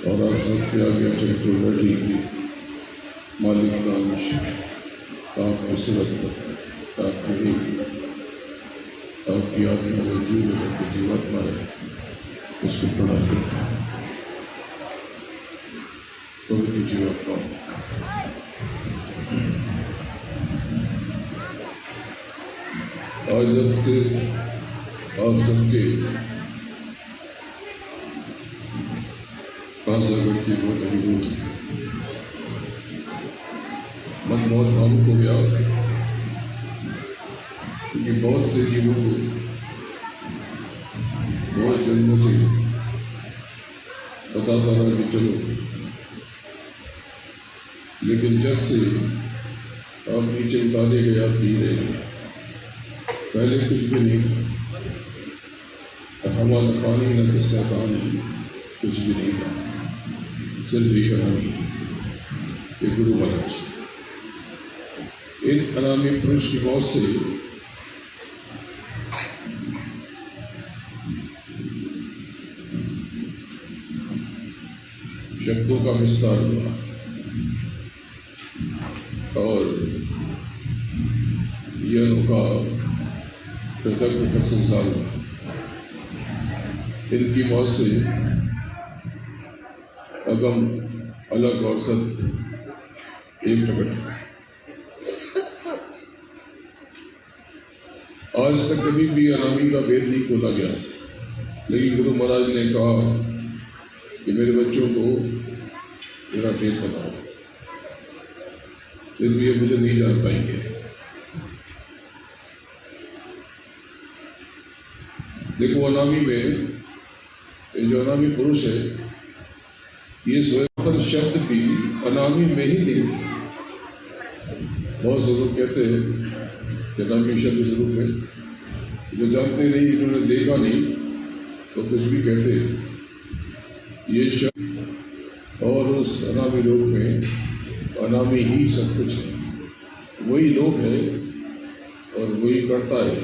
और आप सबके आगे चक्रवर्ती मालिक का अंश आपकी सूरत आपकी आत्मा वजूद आपकी जीवात्मा है, उसको प्रणाम करता हूँ। पवित्र जीवात्मा आज आप सबके जगत की बहुत अनुभूति मन बहुत भावुक हो गया, क्योंकि बहुत से जीवों को बहुत जन्मों से बताता रहा कि चलो, लेकिन जब से आप नीचे उतारे गए आप जी रहे हैं। पहले कुछ भी नहीं था, हमारा पानी न किस्सा कहानी कुछ भी नहीं था, सिर्फ एक अनामी एक गुरु महाराज। एक अनामी पुरुष की मौत से शब्दों का विस्तार हुआ और यह अनोखा पृथक पृथक संसार हुआ। इनकी मौत से अगम अलग और सत्य एक प्रकट। आज तक कभी भी अनामी का भेद नहीं खोला गया, लेकिन गुरु महाराज ने कहा कि मेरे बच्चों को मेरा भेद बताओ, इसलिए मुझे नहीं जान पाएंगे। देखो, अनामी में जो अनामी पुरुष है, ये स्वयं पर शब्द भी अनामी में ही नहीं। बहुत से लोग कहते हैं कि अनामी शब्द स्वरूप है, जो जानते नहीं, इन्होंने देखा नहीं, तो कुछ भी कहते हैं। ये शब्द और उस अनामी लोक में अनामी ही सब कुछ है, वही लोक है और वही करता है,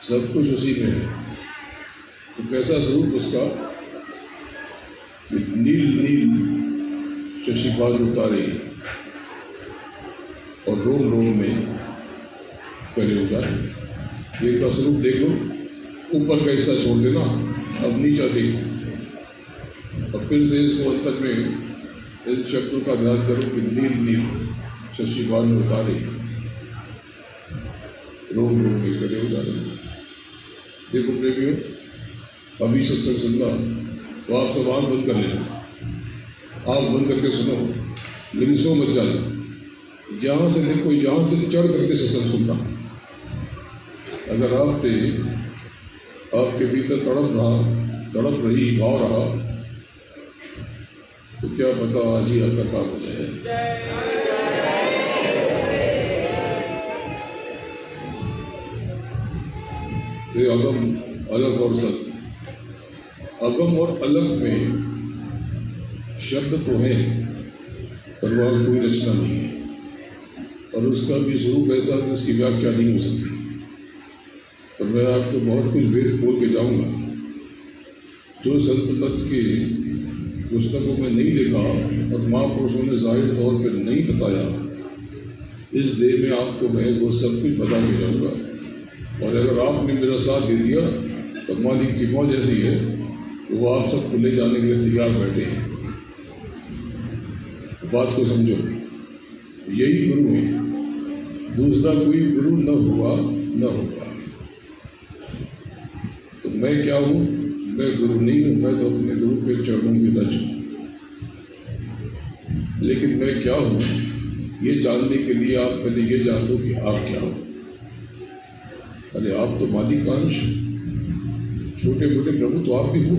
सब कुछ उसी में है। तो कैसा स्वरूप उसका? नील नील शशिपाल उतारे और रोम रोम में पहले उतारे। एक का स्वरूप देखो, ऊपर का हिस्सा छोड़ देना, अब नीचा देखो और फिर से इसको अंतर में इन शब्दों का ध्यान करो कि नील नील शशिपाल उतारे, रोम रोम में पहले उतारे। देखो प्रेमियों, अभी सत्संग सुनना तो आप सब आँख बंद कर लेना, आँख बंद करके सुनो, लेकिन सो मत जाना। जहाँ से देखो, यहाँ से चढ़ करके सत्संग सुनना। अगर आपके भीतर तड़प रही भाव रहा, तो क्या पता आज ही आपका काम हो जाए। ये अगम अलग और सत्य, अगम और अलग में शब्द तो है, पर वह कोई रचना नहीं है, और उसका भी स्वरूप ऐसा कि उसकी व्याख्या नहीं हो सकती। पर मैं आपको बहुत कुछ वेद बोल के जाऊंगा जो संत मत के पुस्तकों में नहीं लिखा और महापुरुषों ने जाहिर तौर पर नहीं बताया। इस देह में आपको मैं वो सब कुछ बता के जाऊंगा, और अगर आपने मेरा साथ दे दिया तो मालिक की मौज ऐसी है तो वो आप सबको ले जाने के लिए तैयार बैठे हैं। बात को समझो, यही गुरु है, दूसरा कोई गुरु न होगा। तो मैं क्या हूँ? मैं गुरु नहीं हूँ, मैं तो अपने गुरु के चरणों में रज हूँ। लेकिन मैं क्या हूँ, ये जानने के लिए आप पहले ये जान लो कि आप क्या हो। अरे आप तो मालिक का अंश, छोटे मोटे प्रभु तो आप भी हो,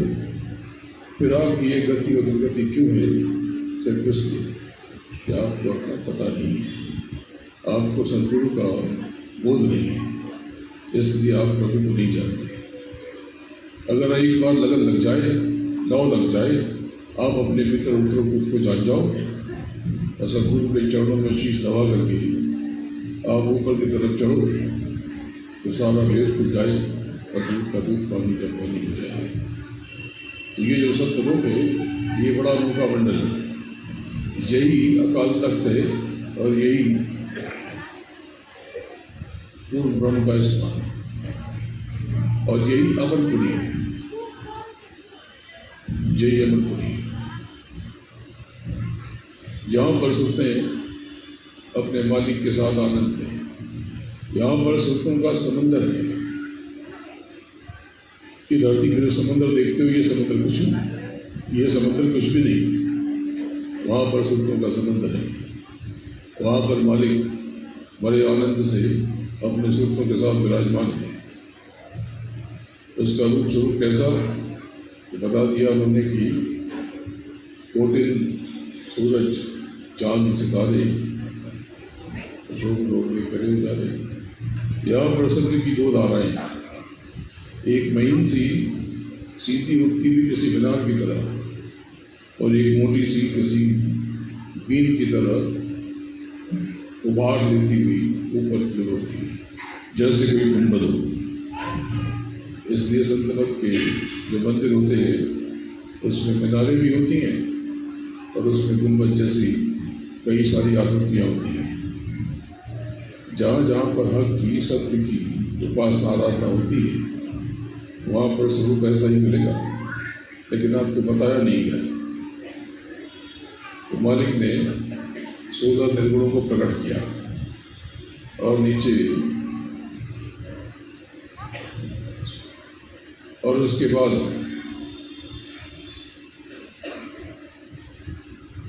फिर आपकी ये गति और दुर्गति क्यों है? सिर्फ इसलिए कि आपको अपना पता नहीं है, आपको सदगुरु का बोध नहीं है, इसलिए आप प्रभु को नहीं जानते। अगर एक बार लगन लग जाए, लौ लग जाए, आप अपने मित्र उत्तरों को जान जाओ और सदगुरु के चरणों में शीश दबा करके आप ऊपर की तरफ चढ़ो तो सारा भेद खुल जाए और दूध का दूध पानी का पानी हो जाए। तो ये जो सत्य है ये बड़ा अनोखा मंडल है, यही अकाल तख्त है और यही पूर्ण ब्रह्म का स्थान और यही अमरपुरी है, यही अमरपुरी है। यहाँ पर सुनते हैं अपने मालिक के साथ आनंद है, यहाँ पर सुनतों का समंदर है कि धरती में जो समंदर देखते हो ये समंदर कुछ नहीं, ये समंदर कुछ भी नहीं, वहाँ पर सुनतों का समंदर है। वहाँ पर मालिक बड़े आनंद से अपने सुनतों के साथ विराजमान है। उसका रूप स्वरूप कैसा बता दिया उन्होंने कि कोटिन सूरज चांद सितारे लोग करे जा रहे। यहाँ पर समुद्र की दो धाराएं, एक महीन सी सीधी उठती हुई किसी मीनार की तरह और एक मोटी सी किसी बीन की तरह उभार लेती हुई ऊपर की ओर उठती जैसे कोई गुंबद हो। इसलिए सल्तनत के जो मंदिर होते हैं उसमें मीनारें भी होती हैं और उसमें गुंबद जैसी कई सारी आकृतियाँ होती हैं। जहाँ जहाँ पर हक की सत्य की उपासना आराधना होती है वहाँ पर स्वरूप ऐसा ही मिलेगा, लेकिन आपको बताया नहीं गया। तो मालिक ने 16 निर्गुणों को प्रकट किया और नीचे और उसके बाद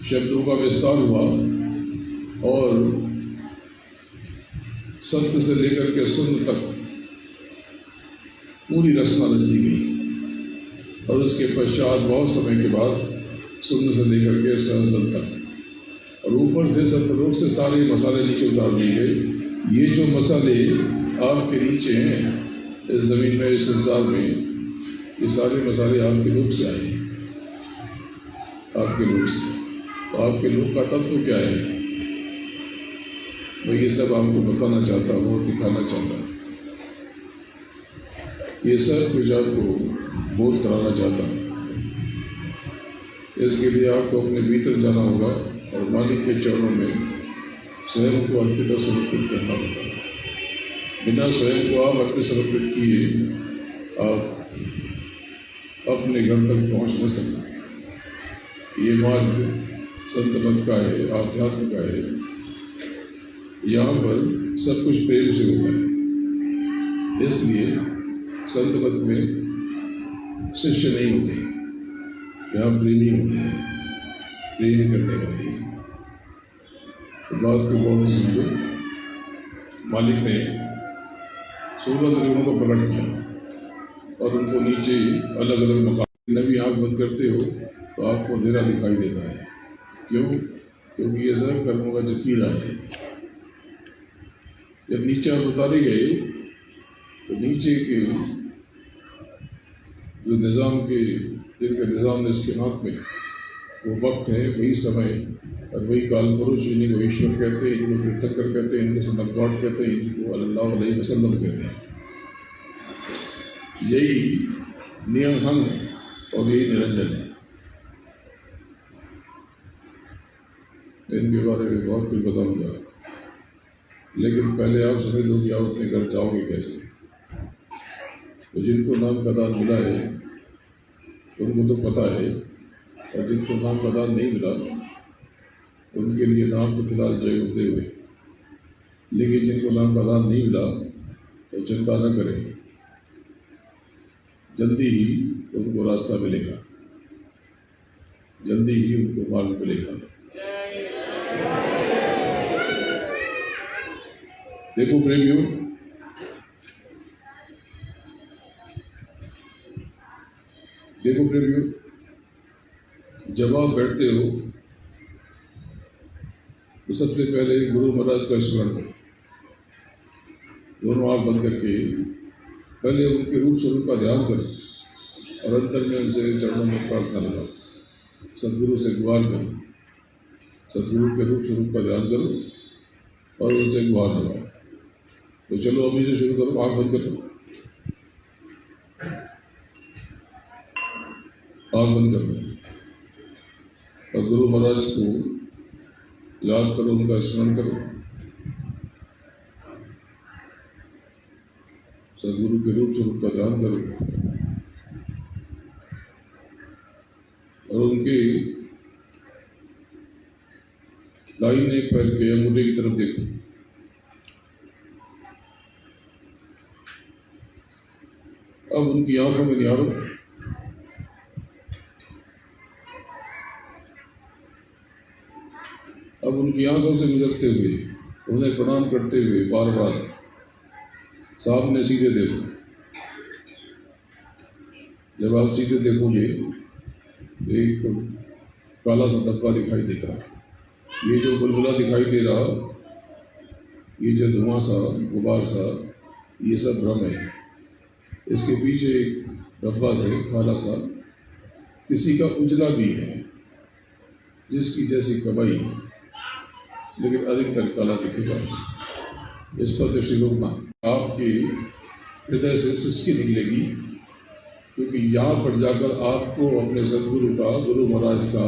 शब्दों का विस्तार हुआ और सत्य से लेकर के शून्य तक पूरी रचना रच दी गई और उसके पश्चात बहुत समय के बाद शून्य से लेकर के सहस्त्र तक और ऊपर से सतलोक से सारे मसाले नीचे उतार दिए गए। ये जो मसाले आपके नीचे हैं इस जमीन में, इस संसार में, ये सारे मसाले आपके लोक से आए, आपके लोक से। तो आपके लोक का तत्व क्या है, मैं ये सब आपको बताना चाहता हूँ और दिखाना चाहता हूँ। ये सब कुछ आपको बोध कराना चाहता हूँ। इसके लिए आपको अपने भीतर जाना होगा और मालिक के चरणों में स्वयं को अर्पित और समर्पित करना होगा। बिना स्वयं को आप अर्पित समर्पित किए आप अपने घर तक पहुँच न सकते। ये मार्ग संत मत का है, आध्यात्म का है। यहाँ पर सब कुछ प्रेम से होता है, इसलिए संत मत में शिष्य नहीं होते, यहाँ प्रेमी होते हैं, प्रेम करने वाले। तो बात को बहुत समझो। मालिक ने 16 निर्गुणों को प्रकट किया और उनको नीचे अलग अलग मकान। नवी आँख बंद करते हो तो आपको अंधेरा दिखाई देता है। क्यों? क्योंकि ये सब कर्मों का जखीरा है। जब नीचे आप उतारे गए तो नीचे के जो निज़ाम के जिनका निज़ाम ने इसके हाथ में वो वक्त है, वही समय और वही काल पुरुष, इन्हीं को ईश्वर कहते हैं, इनको तीर्थंकर कहते हैं, इनको सनत गॉड कहते हैं, इनको अल्लाह अलैहि वसल्लम कहते हैं। यही नियम और यही निरंजन है। इनके बारे में बहुत कुछ बताऊंगा, लेकिन पहले आप समझ लो कि आप अपने घर जाओगे कैसे। तो जिनको नाम का दान मिला है उनको तो पता है, और जिनको नाम का दान नहीं मिला उनके लिए नाम तो फिलहाल जय होते हुए, लेकिन जिनको नाम का दान नहीं मिला तो चिंता न करें, जल्दी ही उनको रास्ता मिलेगा, जल्दी ही उनको मार्ग मिलेगा। देखो प्रेमियों, जब आप बैठते हो तो सबसे पहले गुरु महाराज का स्मरण करें। दोनों आँख बंद करके पहले उनके रूप स्वरूप का ध्यान करें और अंतर में उनसे चरणों में प्रार्थना लगाओ, सदगुरु से गुहार करो, सदगुरु के रूप स्वरूप का ध्यान करो और उनसे गुहार लगाओ। तो चलो अभी से शुरू करो, आँख बंद करो, आँख बंद करो और गुरु महाराज को याद करो, उनका स्मरण करो, सदगुरु के रूप स्वरूप का ध्यान करो और उनके दाहिने पैर के अंगूठे की तरफ देखो। अब उनकी आंखों में निहारो, अब उनकी आंखों से गुजरते हुए उन्हें प्रणाम करते हुए बार बार सामने सीधे देखो। जब आप सीधे देखोगे एक काला सा डब्बा दिखाई देगा। ये जो बुलबुला दिखाई दे रहा, ये जो धुआं सा गुबार सा, ये सब भ्रम है। इसके पीछे एक डब्बा है काला सा, किसी का उजला भी है जिसकी जैसी कमाई, लेकिन अधिकतर काला दिखेगा। इस पर दृष्टि रोकना। आपके हृदय से सिसकी निकलेगी, क्योंकि यहाँ पर जाकर आपको अपने सदगुरु का, गुरु महाराज का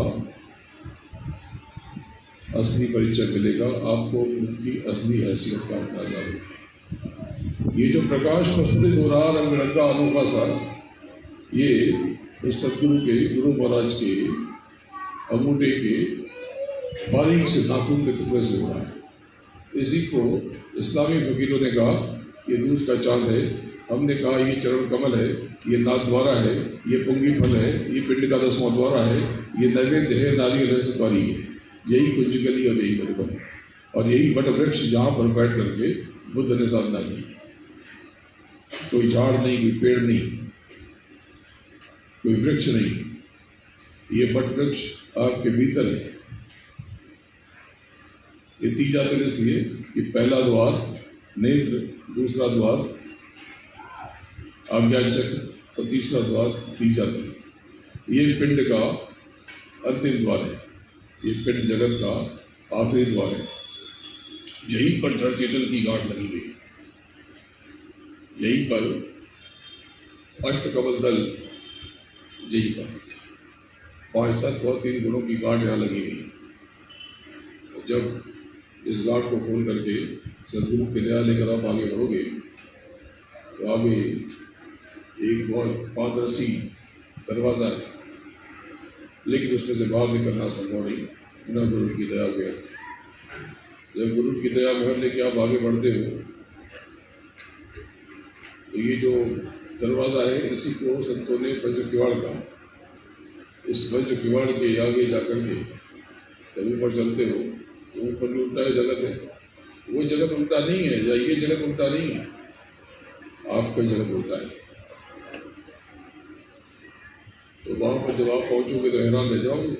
असली परिचय मिलेगा, आपको उनकी असली हैसियत का अंदाजा होगा। ये जो प्रकाश प्रस्फुटित हो रहा रंग बिरंगा अनोखा सा, ये उस सदगुरु के, गुरु महाराज के अंगूठे के बारीक से नाखून के टुकड़े से हो रहा है। इसी को इस्लामी फकीरों ने कहा ये दूज का चांद है, हमने कहा ये चरण कमल है, ये नाथ द्वारा है, ये पुंगी फल है, ये पिंड का 10वां द्वारा है, ये नैवेद्य है, नारियल है, सुपारी है, यही कुंज गली और यही मधुबन और यही बट वृक्ष जहाँ पर बैठ करके बुद्ध ने साधना की। कोई झाड़ नहीं, कोई पेड़ नहीं, कोई वृक्ष नहीं, ये बट वृक्ष आपके भीतर है। ये तीजा तिल इसलिए कि पहला द्वार नेत्र, दूसरा द्वार आज्ञा चक्र और तीसरा द्वार तीजा तिल। ये पिंड का अंतिम द्वार है, ये पिंड जगत का आखिरी द्वार है। यहीं पर जड़ चेतन की गांठ लगी हुई है, यहीं पर अष्टकमल दल, यहीं पर 5 तत्व और 3 गुणों की गांठ यहाँ लगी हुई है। जब इस गांठ को खोल करके सदगुरु के दया लेकर आप आगे बढ़ोगे तो आगे एक बहुत पारदर्शी दरवाज़ा है, लेकिन उसमें से बाहर निकलना संभव नहीं बिना गुरु की दया के। जब गुरु की दया घर लेके आप आगे बढ़ते हो तो ये जो दरवाज़ा है, इसी को संतों ने पंच किवाड़ कहा। इस पंच किवाड़ के आगे जाकर के जब ऊपर चलते हो तो ऊपर भी उल्टा है जगत है, वो जगत उल्टा नहीं है, या ये जगत उल्टा नहीं है, आपका जगत उल्टा है। तो वहाँ पर जब आप पहुँचोगे तो हैरान रह जाओगे,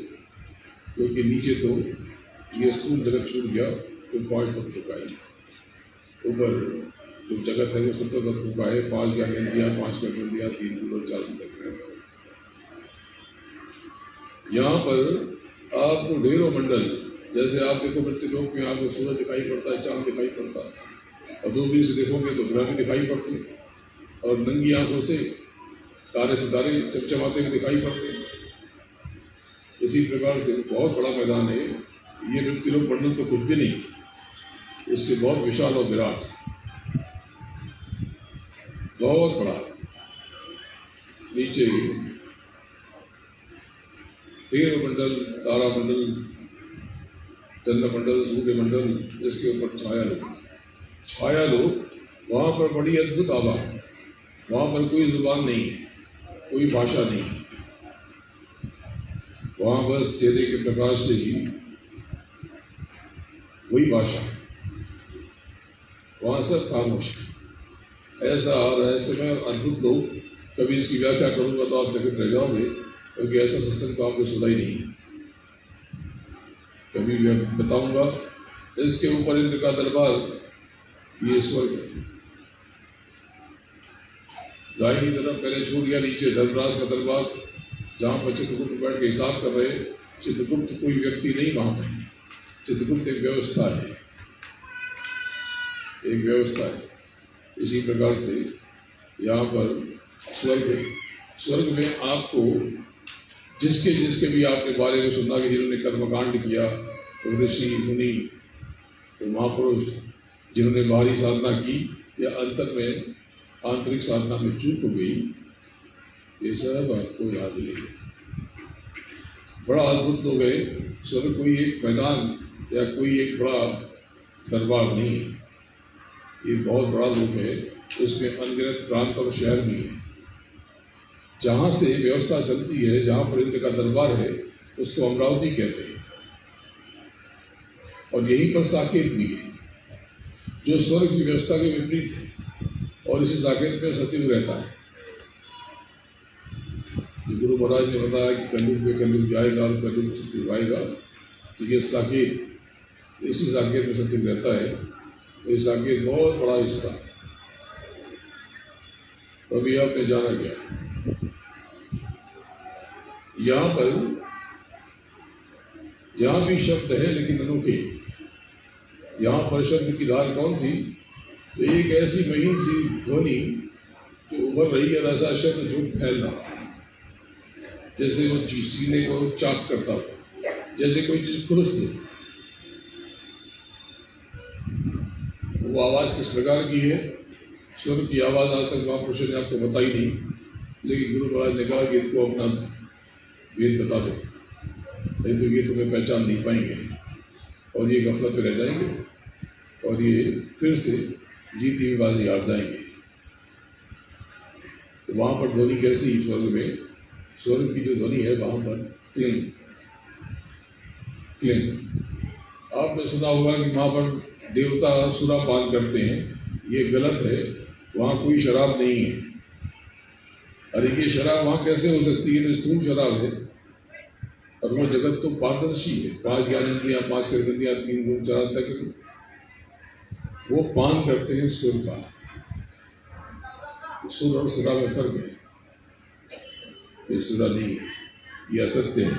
क्योंकि नीचे तो ये स्थूल जगत छूट गया तो 5 तत्व का है। ऊपर जो जगत है वो 70 तत्व का है, 5 ज्ञानेंद्रियाँ, 5 कर्मेंद्रियाँ, 3 गुण और 4 तत्व है। यहाँ पर आपको ढेरों मंडल, जैसे आप देखो मृत्युलोक में आपको सूरज दिखाई पड़ता है, चांद दिखाई पड़ता है, और दूरबीन से देखोगे तो ग्रह भी दिखाई पड़ते हैं, और नंगी आंखों से तारे सितारे चमचमाते हुए दिखाई पड़ते हैं। इसी प्रकार से बहुत बड़ा मैदान है ये। मृत्युलोक मंडल तो कुछ भी नहीं, इससे बहुत विशाल और विराट, बहुत बड़ा। नीचे तेरह मंडल, तारा मंडल, चंद्र मंडल, सूर्य मंडल, जिसके ऊपर छाया लोग, वहाँ पर बड़ी अद्भुत आभा, वहाँ पर कोई जुबान नहीं, कोई भाषा नहीं, वहाँ बस चेहरे के प्रकाश से ही वही भाषा, वहाँ सब खामोश। ऐसा रहस्यमय और अद्भुत लोग, कभी इसकी व्याख्या करूँगा तो आप चकित रह जाओगे, क्योंकि ऐसा सत्संग तो आपको सुना ही नहीं। कभी मैं बताऊँगा इसके ऊपर इंद्र का दरबार, ये स्वर्ग है। दाहिनी तरफ पहले छूट गया नीचे धर्मराज का दरबार, जहाँ पर चित्रगुप्त बैठ के हिसाब कर रहे। चित्रगुप्त कोई व्यक्ति नहीं वहाँ पर, चित्रगुप्त एक व्यवस्था है, एक व्यवस्था है। इसी प्रकार से यहाँ पर स्वर्ग में आपको जिसके जिसके भी आपके बारे में सुना कि जिन्होंने कर्मकांड किया, तो ऋषि मुनि, तो महापुरुष जिन्होंने बाहरी साधना की या अंतर में आंतरिक साधना में चूक हो गई, ये सब आपको याद मिलेगा। बड़ा अद्भुत हो गए। स्वर्ग कोई एक मैदान या कोई एक बड़ा दरबार नहीं है, ये बहुत बड़ा रूप है। उसमें अनगिनत प्रांत और शहर भी है। जहाँ से व्यवस्था चलती है, जहाँ पर इंद्र का दरबार है, उसको अमरावती कहते हैं। और यहीं पर साकेत भी है, जो स्वर्ग की व्यवस्था के विपरीत है, और इसी साकेत में सतयुग रहता है। गुरु महाराज ने बताया कि कलयुग पे कलयुग जाएगा और कलयुग में सतयुग आएगा, तो ये साकेत, इसी साकेत में सतयुग रहता है। तो ये साकेत बहुत बड़ा हिस्सा है। तो अभी आपने जाना क्या, यहाँ भी शब्द है लेकिन अनोखे। यहाँ पर शब्द की धार कौन सी, तो एक ऐसी महीन सी ध्वनि जो उभर रही है, ऐसा शब्द जो फैल रहा, जैसे वो चीज सीने को चाक करता हो, जैसे कोई चीज खुरुस दे। वो आवाज किस प्रकार की है, स्वर की आवाज आज तक महापुरुषों ने आपको बताई नहीं, लेकिन गुरु महाराज ने कहा कि इनको अपना वेद बता दो, नहीं तो ये तुम्हें पहचान नहीं पाएंगे और ये गफलत में रह जाएंगे और ये फिर से जीती हुई बाजी हार जाएंगे। तो वहाँ पर ध्वनि कैसी, स्वर्ग में स्वर्ग की जो ध्वनि है वहाँ पर क्लिंग क्लिंग। आपने सुना होगा कि वहाँ पर देवता सुरापान करते हैं, ये गलत है। वहाँ कोई शराब नहीं है। अरे ये शराब वहाँ कैसे हो सकती है, तो स्थूल शराब है। और वो जगत तो पारदर्शी है, 5 ज्ञानेंद्रियाँ, 5 कर्मेंद्रियाँ, 3 गुण, 4 तक वो पान करते हैं सुर का। सुर और सुरा में फर्क है, ये सुरा नहीं है, ये असत्य है।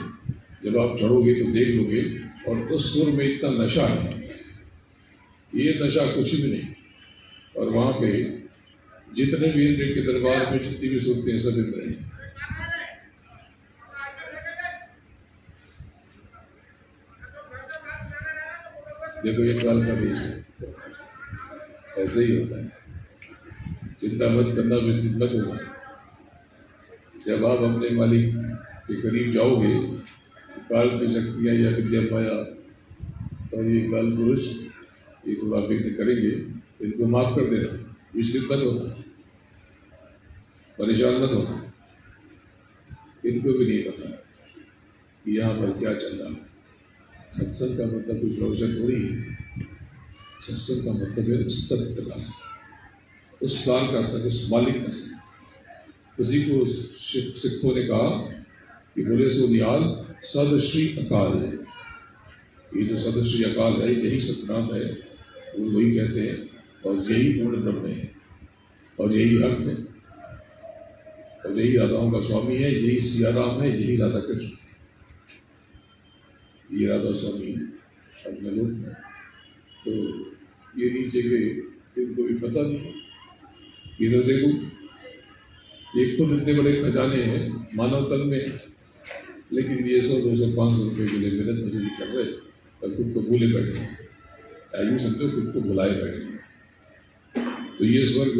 जब आप चढ़ोगे तो देख लोगे, और उस सुर में इतना नशा है, ये नशा कुछ भी नहीं। और वहाँ पे जितने भी इंद्र के दरबार में जितनी भी सुनते हैं सब इंद्र हैं। देखो ये काल का देश है, ऐसे ही होता है। चिंता मत करना, विचलित मत होना। जब आप अपने मालिक के करीब जाओगे, काल की शक्तियाँ या विद्या माया और ये काल पुरुष ये थोड़ा विघ्न करेंगे, इनको माफ कर देना, विचलित मत होना, परेशान मत होना। इनको भी नहीं पता कि यहाँ पर क्या चल रहा है। सत्संग का मतलब कोई प्रवचन थोड़ी है। सत्संग का मतलब है उस सत्य का सत्य, उस साल का सत्य, उस मालिक का सत्य। उसी को सिखों ने कहा कि बोले सो निहाल सदश्री अकाल है। ये जो सदश्री अकाल है, यही सतनाम है, वो वही कहते हैं। और यही पूर्ण ब्रह्म है, और यही हक है, और यही राधाओं का स्वामी है, यही सिया राम है, यही राधा कृष्ण। ये राधा स्वामी अपने लोग में, तो ये नीचे के इनको भी पता नहीं। ये तो देखो, एक खुद इतने बड़े खजाने हैं मानव तन में, लेकिन ये 100, 200, 500 रुपये के लिए मेहनत मजदूरी कर रहे और खुद को भूले बैठे हैं। यूँ समझो खुद को भुलाए बैठे हैं। तो ये स्वर्ग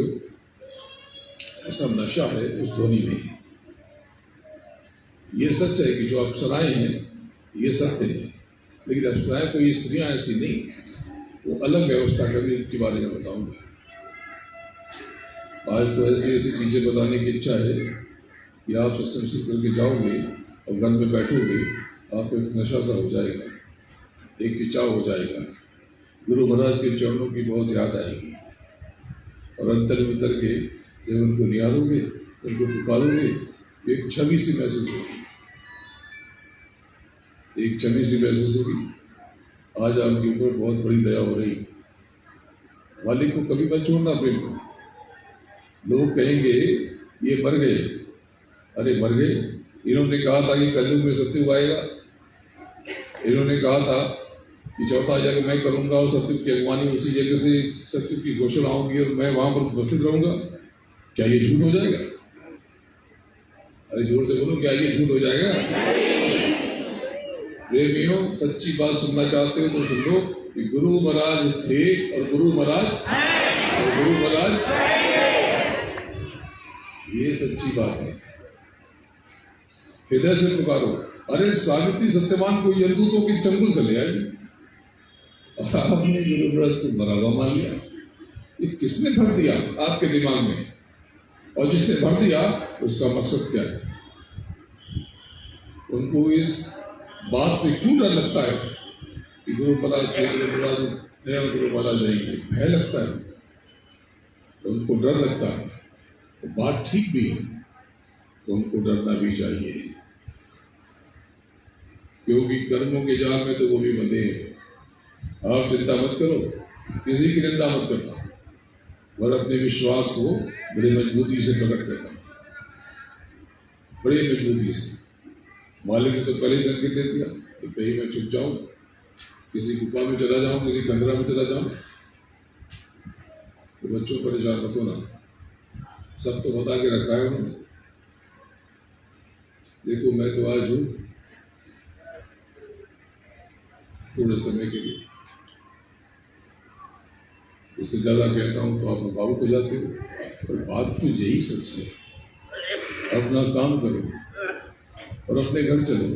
ऐसा नशा है उस ध्वनि में। ये सच है कि जो अप्सराएं हैं ये सत्य है, लेकिन अप्सराएं कोई स्त्रियां ऐसी नहीं, वो अलग व्यवस्था करने के बारे में बताऊंगा। आज तो ऐसी ऐसी चीज़ें बताने की इच्छा है कि आप सत्संग शुरू करके जाओगे और घर में बैठोगे, आपको एक नशा सा हो जाएगा, एक खिंचाव हो जाएगा। गुरु महाराज के चरणों की बहुत याद आएगी, और अंतर में उतर के जब उनको निहारोगे, उनको पुकारोगे, एक छवि सी महसूस होगी, एक छवि सी महसूस होगी। आज आपके ऊपर बहुत बड़ी दया हो रही। मालिक को कभी मत छोड़ना प्रेम को। लोग कहेंगे ये मर गए, अरे मर गए। इन्होंने कहा था कि कलयुग में सत्ययुग आएगा, इन्होंने कहा था कि चौथा यज्ञ मैं करूंगा और सत्ययुग की अगवानी उसी जगह से सत्ययुग की घोषणा होगी और मैं वहां पर उपस्थित रहूंगा। क्या ये झूठ हो जाएगा? अरे जोर से बोलो, क्या ये झूठ हो जाएगा? प्रेमियों, सच्ची बात सुनना चाहते हो तो सुन लो कि गुरु महाराज थे और गुरु महाराज ये सच्ची बात है। हृदय से पुकारो, अरे सावित्री सत्यवान को यदूतों की चंगुल से ले आई और आपने गुरु महाराज को बराबर मान लिया। ये किसने भर दिया आपके दिमाग में? और जिसने भर दिया उसका मकसद क्या है? उनको इस बात से क्यों डर लगता है कि गुरु महाराज जाएंगे? भय लगता है, तो उनको डर लगता है। तो बात ठीक भी है, तो उनको डरना भी चाहिए, क्योंकि कर्मों के जाल में तो वो भी बंधे हैं। आप चिंता मत करो, किसी की निंदा मत करना, और अपने विश्वास को बड़ी मजबूती से प्रकट करना, बड़ी मजबूती से। मालिक ने तो पहले संकेत दे दिया कि कहीं मैं छुप जाऊं, किसी गुफा में चला जाऊं, किसी कमरा में चला जाऊं, तो बच्चों परेशान मत होना, सब तो बता के रखा है उन्होंने। देखो मैं तो आज हूं थोड़े समय के लिए, उससे ज्यादा कहता हूं तो आप भावुक हो जाते हो। पर बात तो यही सच है, अपना काम करो और अपने घर चलो।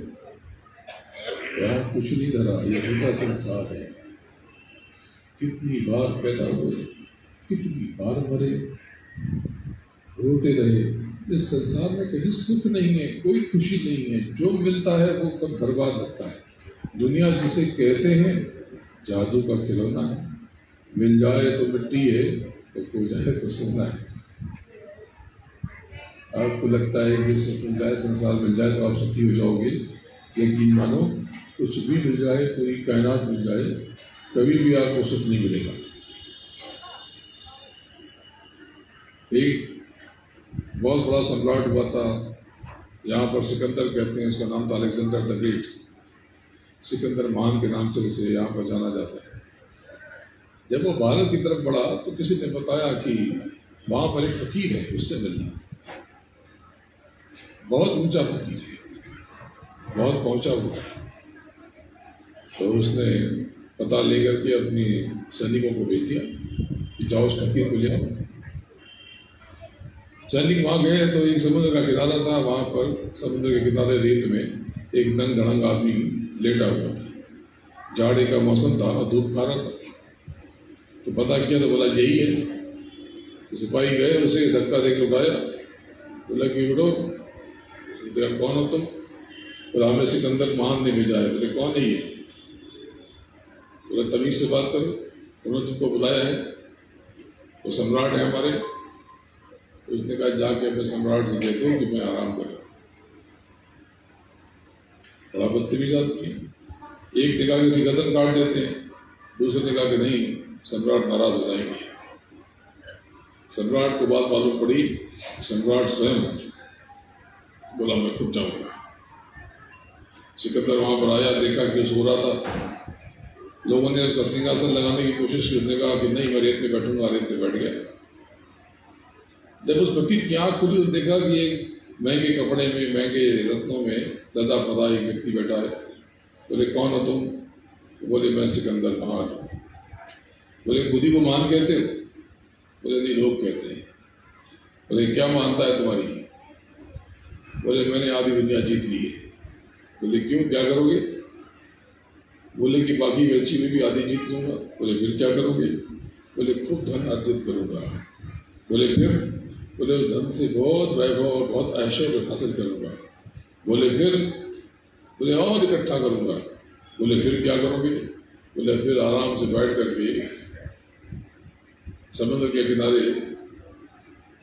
यहाँ कुछ नहीं धरा, ये छोटा संसार है। कितनी बार पैदा हुए, कितनी बार मरे, रोते रहे। इस संसार में कहीं सुख नहीं है, कोई खुशी नहीं है। जो मिलता है वो कब बर्बाद लगता है। दुनिया जिसे कहते हैं जादू का खिलौना है, मिल जाए तो मिट्टी है, तो खो जाए तो सोना है। आपको लगता है कि सुख मिल जाए, संसार मिल जाए तो आप सुखी हो जाओगे, लेकिन मानो कुछ भी मिल जाए, पूरी कायनात मिल जाए, कभी भी आपको सुख नहीं मिलेगा। एक बहुत बड़ा सम्राट हुआ था, यहाँ पर सिकंदर कहते हैं, उसका नाम था अलेक्जेंडर द ग्रेट। सिकंदर महान के नाम से उसे यहाँ पर जाना जाता है। जब वो भारत की तरफ बढ़ा तो किसी ने बताया कि वहाँ पर एक फकीर है, उससे मिलना। बहुत ऊंचा फकीर है, बहुत पहुंचा हुआ है। तो उसने पता लेकर के अपनी सैनिकों को भेज दिया कि जाओ उस फकीर को ले आओ। सैनिक वहां गए तो एक समुद्र का किनारा था, वहां पर समुद्र के किनारे रेत में एक नंग धड़ंग आदमी लेटा हुआ था। जाड़े का मौसम था और धूप खा रहा था। तो पता किया तो बोला यही है। तो सिपाही गए, उसे धक्का देकर उठाया, बोला कि उठो, कौन हो तुम? बोला हमें सिकंदर महान ने भेजा है। बोले कौन है ये? बोला तमीज से बात करो, उन्होंने तुमको बुलाया है, वो सम्राट है हमारे। उसने कहा जाके अपने सम्राट से कहते हो कि मैं आराम करूं। बड़ा बदतमीज आदमी है। एक ने कहा किसी गर्दन काट देते हैं, दूसरे ने कहा कि नहीं, सम्राट नाराज हो जाएंगे। सम्राट को बात मालूम पड़ी, सम्राट स्वयं बोला मैं खुद जाऊंगा। सिकंदर वहां पर आया, देखा कि सो रहा था। लोगों ने उसका सिंहासन लगाने की कोशिश की, उसने कहा कि नहीं मैं रेत में बैठूंगा। रेत में बैठ गया। जब उस फकीर की आंख खुली तो देखा कि एक महंगे कपड़े में, महंगे रत्नों में लदा फदा एक व्यक्ति बैठा है। बोले कौन हो तुम? तो बोले मैं सिकंदर महान हूं। बोले खुद ही को महान कहते हो? बोले नहीं, लोग कहते हैं। बोले क्या मानता है तुम्हारी? बोले मैंने आधी दुनिया जीत ली है। बोले क्यों, क्या करोगे? बोले कि बाकी बेची में भी आधी जीत लूंगा। बोले फिर क्या करोगे? बोले खूब धन अर्जित करूंगा। बोले फिर? बोले उस धन से बहुत वैभव और बहुत ऐश्वर्य हासिल करूंगा। बोले फिर? बोले और इकट्ठा करूंगा। बोले फिर क्या करोगे? बोले फिर आराम से बैठ करके समुद्र के किनारे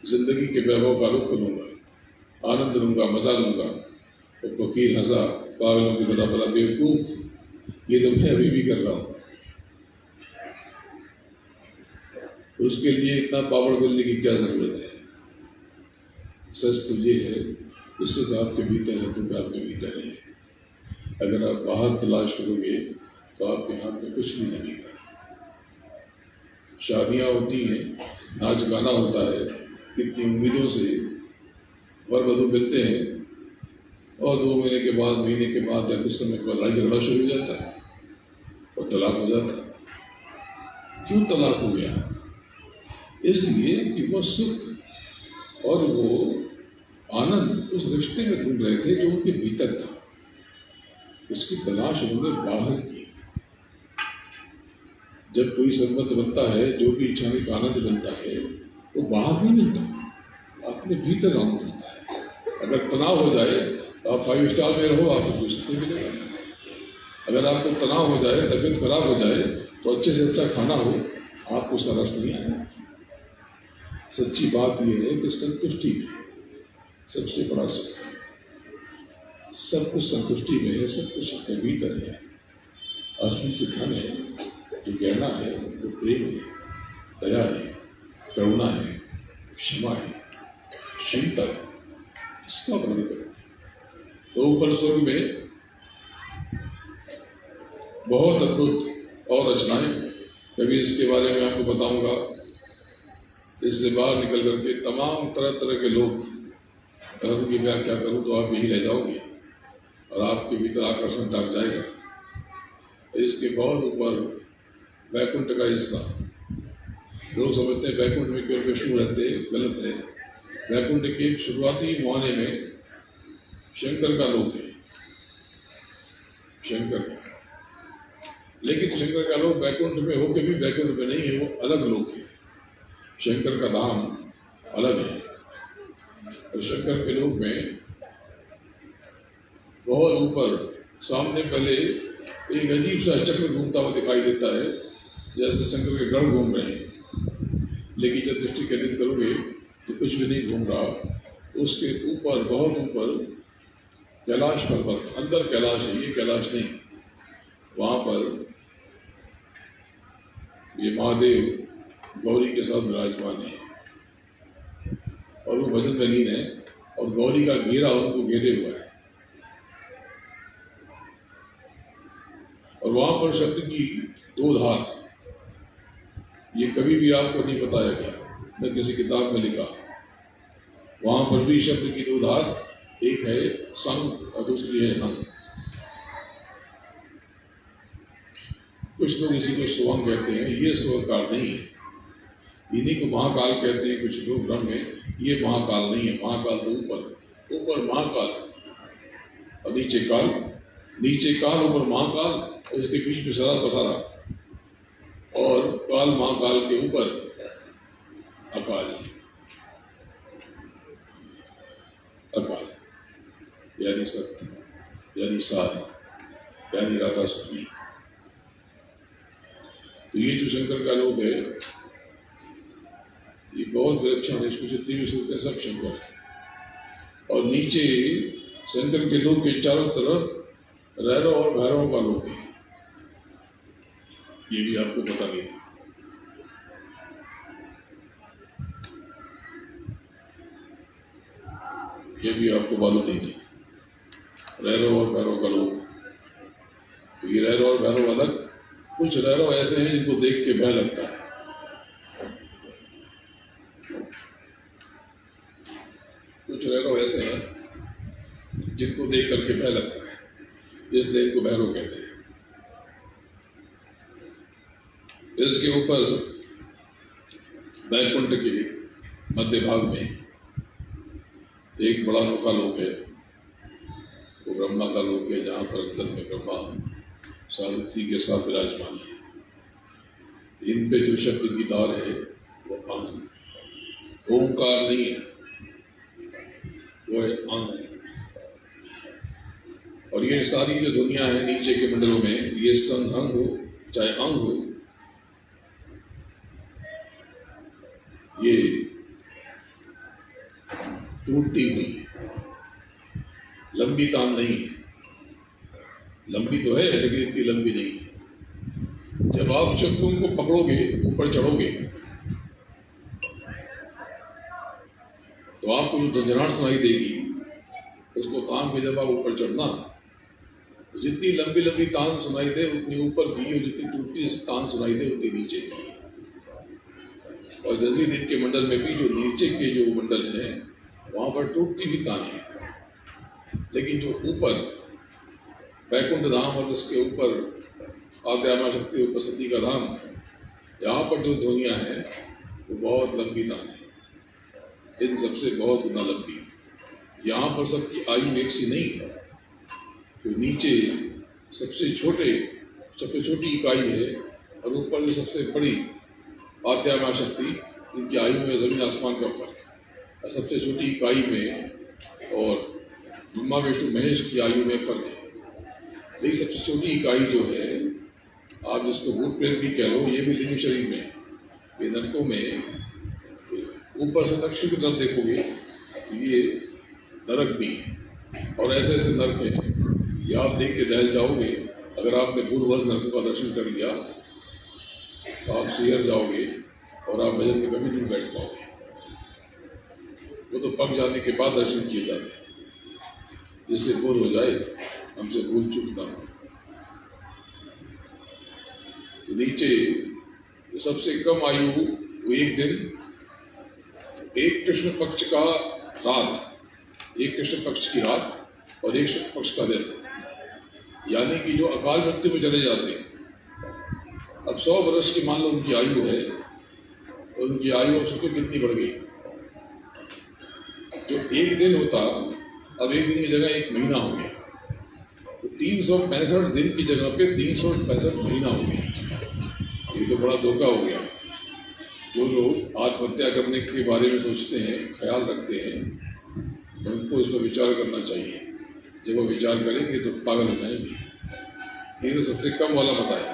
जिंदगी के वैभव का लुत्फ लूंगा, आनंद लूंगा, मजा लूंगा। तो फकीर हंसा, पागलों की तरह बोला बेवकूफ, ये तो मैं अभी भी कर रहा हूँ। उसके लिए इतना पापड़ बेलने की क्या जरूरत है? सच तो ये है कि सुख आपके भीतर है, दुख आपके भीतर है। अगर आप बाहर तलाश करोगे तो आपके हाथ में कुछ नहीं लगेगा। शादियां होती हैं, नाच गाना होता है, कितनी उम्मीदों से वर वधू मिलते हैं और 2 महीने के बाद, महीने के बाद या कुछ समय के बाद लड़ाई झगड़ा शुरू हो जाता है और तलाक हो जाता है। क्यों तलाक हो गया? इसलिए कि वो सुख और वो आनंद उस रिश्ते में ढूंढ रहे थे जो उनके भीतर था। उसकी तलाश उन्होंने बाहर की। जब कोई संबंध बनता है, जो भी क्षणिक आनंद बनता है, वो बाहर नहीं मिलता, अपने भीतर आनंद होता है। अगर तनाव हो जाए तो आप 5 स्टार में रहो, आपको कुछ नहीं मिलेगा। अगर आपको तनाव हो जाए, तबीयत खराब हो जाए, तो अच्छे से अच्छा खाना हो, आपको उसका रस नहीं आएगा। सच्ची बात यह है कि संतुष्टि में सबसे बड़ा सुख है। सब कुछ संतुष्टि में है, सब कुछ अपने भीतर है। असली जो धन है, जो गहना है, वो प्रेम है, दया है, करुणा है, क्षमा है, क्षमता है। इसका वर्णन करो तो ऊपर स्वर्ग में बहुत अद्भुत और रचनाएं, कभी इसके बारे में आपको बताऊंगा। इससे बाहर निकल करके तमाम तरह तरह के लोग, अगर उनकी व्याख्या करूं तो आप यही रह जाओगे और आपके भीतर आकर्षण जाग जाएगा। इसके बहुत ऊपर वैकुंठ का हिस्सा, लोग समझते हैं वैकुंठ में केवल विष्णु रहते, गलत है। वैकुंठ के शुरुआती मुहाने में शंकर का लोक है, शंकर का। लेकिन शंकर का लोक वैकुंठ में हो के भी वैकुंठ में नहीं है, वो अलग लोक है। शंकर का धाम अलग है। और शंकर के लोक में बहुत ऊपर सामने पहले एक अजीब सा चक्र घूमता हुआ दिखाई देता है, जैसे शंकर के गढ़ घूम रहे हैं। लेकिन जब दृष्टि केंद्रित करोगे तो कुछ भी नहीं घूम रहा। उसके ऊपर, बहुत ऊपर कैलाश पर्वत, अंदर कैलाश है, ये कैलाश नहीं। वहां पर ये महादेव गौरी के साथ विराजमान है और वो भजन में लीन है और गौरी का घेरा उनको घेरे हुआ है। और वहां पर शब्द की 2 धार, ये कभी भी आपको नहीं बताया गया, न किसी किताब में लिखा। वहां पर भी शब्द की 2 धार, एक है संग और दूसरी है हंग। कुछ लोग इसी को स्वंग कहते हैं, ये स्वकार नहीं है। इन्हीं को महाकाल कहते हैं कुछ लोग ब्रह्म में। ये महाकाल नहीं है। महाकाल तो ऊपर, ऊपर महाकाल और नीचे काल, नीचे काल ऊपर महाकाल और इसके बीच में सारा पसारा, और काल महाकाल के ऊपर अकाल। अकाल यानी सत्य, यानी सार, यानी राधा सुनी। तो ये जो शंकर का लोक है, ये बहुत विलक्षण है। इसमें जितनी भी सूरतें सब शंकर। और नीचे शंकर के लोक के चारों तरफ रैरव और भैरव का लोक है। ये भी आपको पता नहीं था। ये भी आपको मालूम नहीं था। रैरव और भैरव का लोक। तो ये रैरव और भैरव अलग। कुछ रैरव ऐसे हैं जिनको देख के भय लगता है। कुछ रैरव ऐसे हैं जिनको देख करके भय लगता है, इसलिए इनको भैरव कहते हैं। इसके ऊपर वैकुंठ के मध्य भाग में एक बड़ा अनोखा लोक है। वो ब्रह्मा का लोक है, जहाँ पर अंदर में ब्रह्मा सावित्री के साथ विराजमान है। इन पे जो शब्द की तार है वो आनंद, ओंकार नहीं है, वो है आनंद। और ये सारी जो दुनिया है नीचे के मंडलों में, ये संघ हो चाहे अंग हो, ये टूटती हुई लंबी तान नहीं है। लंबी तो है लेकिन इतनी लंबी नहीं। जब आप चक्रों को पकड़ोगे, ऊपर चढ़ोगे, तो आपको जो झंझनाहट सुनाई देगी उसको तान के जब आप ऊपर चढ़ना, जितनी लंबी लंबी तान सुनाई दे उतनी ऊपर की, और जितनी टूटती तान सुनाई दे उतनी नीचे की। और जंजीर द्वीप के मंडल में भी जो नीचे के जो मंडल हैं वहां पर टूटती भी तान है, लेकिन जो ऊपर वैकुंठ धाम और उसके ऊपर आद्यामा शक्ति उपस्थिति का धाम, यहाँ पर जो ध्वनियाँ हैं वो बहुत लंबी तान है, इन सबसे बहुत गुना लंबी। यहाँ पर सबकी आयु एक सी नहीं है। तो नीचे सबसे छोटी इकाई है और ऊपर जो सबसे बड़ी आद्यामा शक्ति, इनकी आयु में जमीन आसमान का फर्क है। और सबसे छोटी इकाई में और ब्रह्मा विष्णु महेश की आयु में फर्क है। लेकिन सबसे छोटी इकाई जो है, आप जिसको भूत प्रेत भी कह लो, ये भी लिंग शरीर में, ये नरकों में ऊपर से दक्षिण की तरफ देखोगे तो ये नरक भी, और ऐसे ऐसे नरक हैं ये आप देख के दहल जाओगे। अगर आपने पूर्वज नरकों का दर्शन कर लिया तो आप सिहर जाओगे और आप भजन में कभी नहीं बैठ पाओगे। वो तो पक जाने के बाद दर्शन किए जाते हैं। जिससे भूल हो जाए हमसे भूल चूकता हो। तो नीचे सबसे कम आयु वो एक दिन, एक कृष्ण पक्ष का रात, एक कृष्ण पक्ष की रात और एक शुक्ल पक्ष का दिन, यानी कि जो अकाल मृत्यु में चले जाते हैं। अब 100 वर्ष की मान लो उनकी आयु है, तो उनकी आयु अब सोचो कितनी बढ़ गई। जो एक दिन होता अब एक दिन की जगह एक महीना हो गया। तो 365 दिन की जगह पे 365 महीना हो गया। ये तो बड़ा धोखा हो गया। जो लोग आत्महत्या करने के बारे में सोचते हैं, ख्याल रखते हैं, उनको इस पर विचार करना चाहिए। जब वो विचार करेंगे तो पागल हो जाएंगे। ये तो सबसे कम वाला बताया,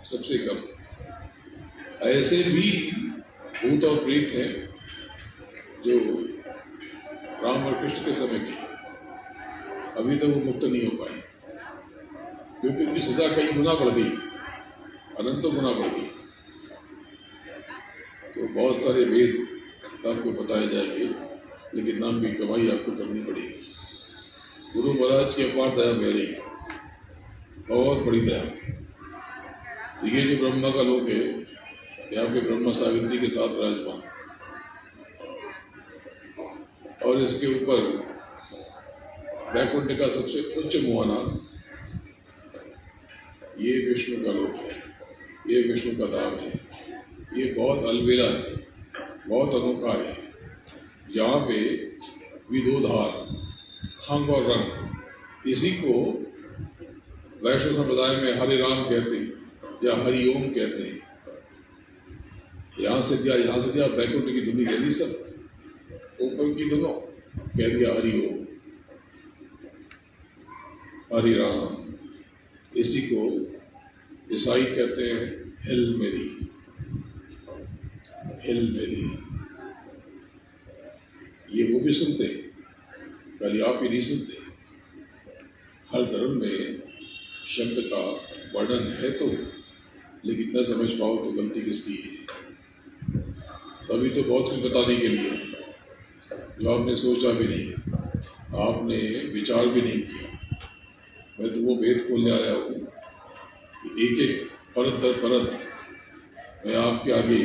सबसे कम। ऐसे भी भूत और प्रेत हैं जो राम और कृष्ण के समय के, अभी तक वो मुक्त नहीं हो पाए, क्योंकि उनकी सजा कई गुना बढ़ गई, अनंतों गुना बढ़ गई। तो बहुत सारे वेद आपको बताए जाएंगे, लेकिन नाम की कमाई आपको करनी पड़ेगी। गुरु महाराज की अपार दया बह रही, बहुत बड़ी दया। तो ये जो ब्रह्मा का लोक है, यहाँ पे ब्रह्मा सावित्री के साथ विराजमान, और इसके ऊपर वैकुंठ का सबसे उच्च मुहाना, ये विष्णु का लोक है, ये विष्णु का धाम है। ये बहुत अलबेला है, बहुत अनोखा है। यहाँ पे विदोधार, खंग और रंग, इसी को वैष्णव संप्रदाय में हरे राम कहते हैं या हरि ओम कहते हैं। यहाँ से दिया वैकुंठ की धुनी दे दी, सब ऊपर की दोनों कह दिया हरि ओम, हरि राम। इसी को ईसाई कहते हैं हिल मेरी, हिल मेरी। ये वो भी सुनते हैं, खाली आप ही नहीं सुनते। हर धर्म में शब्द का वर्णन है तो, लेकिन न समझ पाओ तो गलती किसकी है। तभी तो बहुत कुछ बताने के लिए जो आपने सोचा भी नहीं, आपने विचार भी नहीं किया। मैं तो वो भेद खोलने आया हूँ, एक एक परत दर परत मैं आपके आगे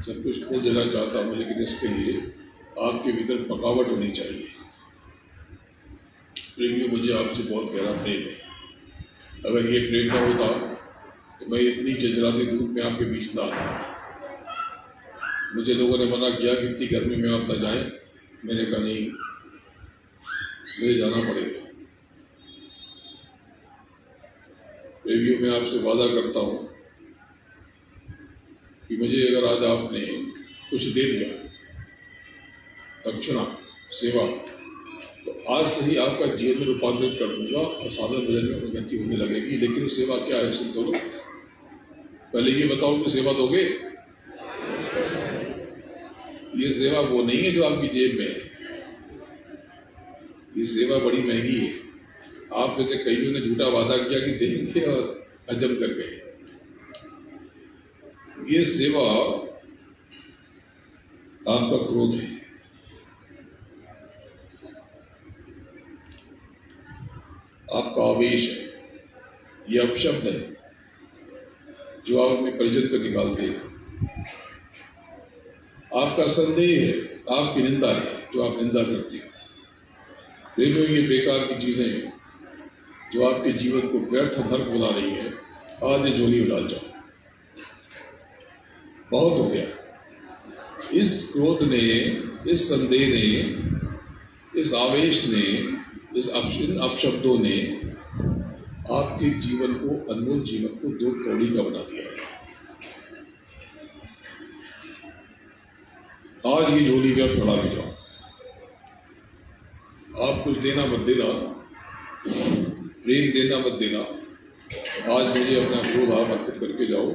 सब कुछ खोल देना चाहता हूँ, लेकिन इसके लिए आपके भीतर पकावट होनी चाहिए। प्रेमियों, मुझे आपसे बहुत गहरा प्रेम है। अगर ये प्रेम न होता तो मैं इतनी जजराती धूप में आपके बीच ना आता। मुझे लोगों ने मना किया कि इतनी गर्मी में आप न जाएं। मैंने कहा नहीं, मुझे जाना पड़ेगा। प्रेमियों, मैं आपसे वादा करता हूँ कि मुझे अगर आज आपने कुछ दे दिया, दक्षिणा, सेवा, तो आज से ही आपका जीवन में रूपांतरित कर दूंगा और साधन भजन में उन्नति होने लगेगी। लेकिन सेवा क्या है सुन तो लो। पहले ये बताओ कि सेवा दोगे? ये सेवा वो नहीं है जो आपकी जेब में है। ये सेवा बड़ी महंगी है। आप में से कईयों ने झूठा वादा किया कि देंगे और हजम कर गए। ये सेवा आपका क्रोध है, आपका आवेश है, ये अपशब्द है जो आप अपने परिजन पर निकालते हैं। आपका संदेह है, आपकी निंदा है जो आप निंदा करते हैं। प्रेमियों, ये बेकार की चीजें हैं जो आपके जीवन को व्यर्थ नर्क बना रही है। आज ये झोली में डाल जाओ, बहुत हो गया। इस क्रोध ने, इस संदेह ने, इस आवेश ने, इन अपशब्दों ने आपके जीवन को, अनमोल जीवन को दो कौड़ी का बना दिया है। आज ये झोली में आप खड़ा हो जाओ। आप कुछ देना मत देना, प्रेम देना मत देना। आज मुझे अपना क्रोध आप अर्पित करके जाओ।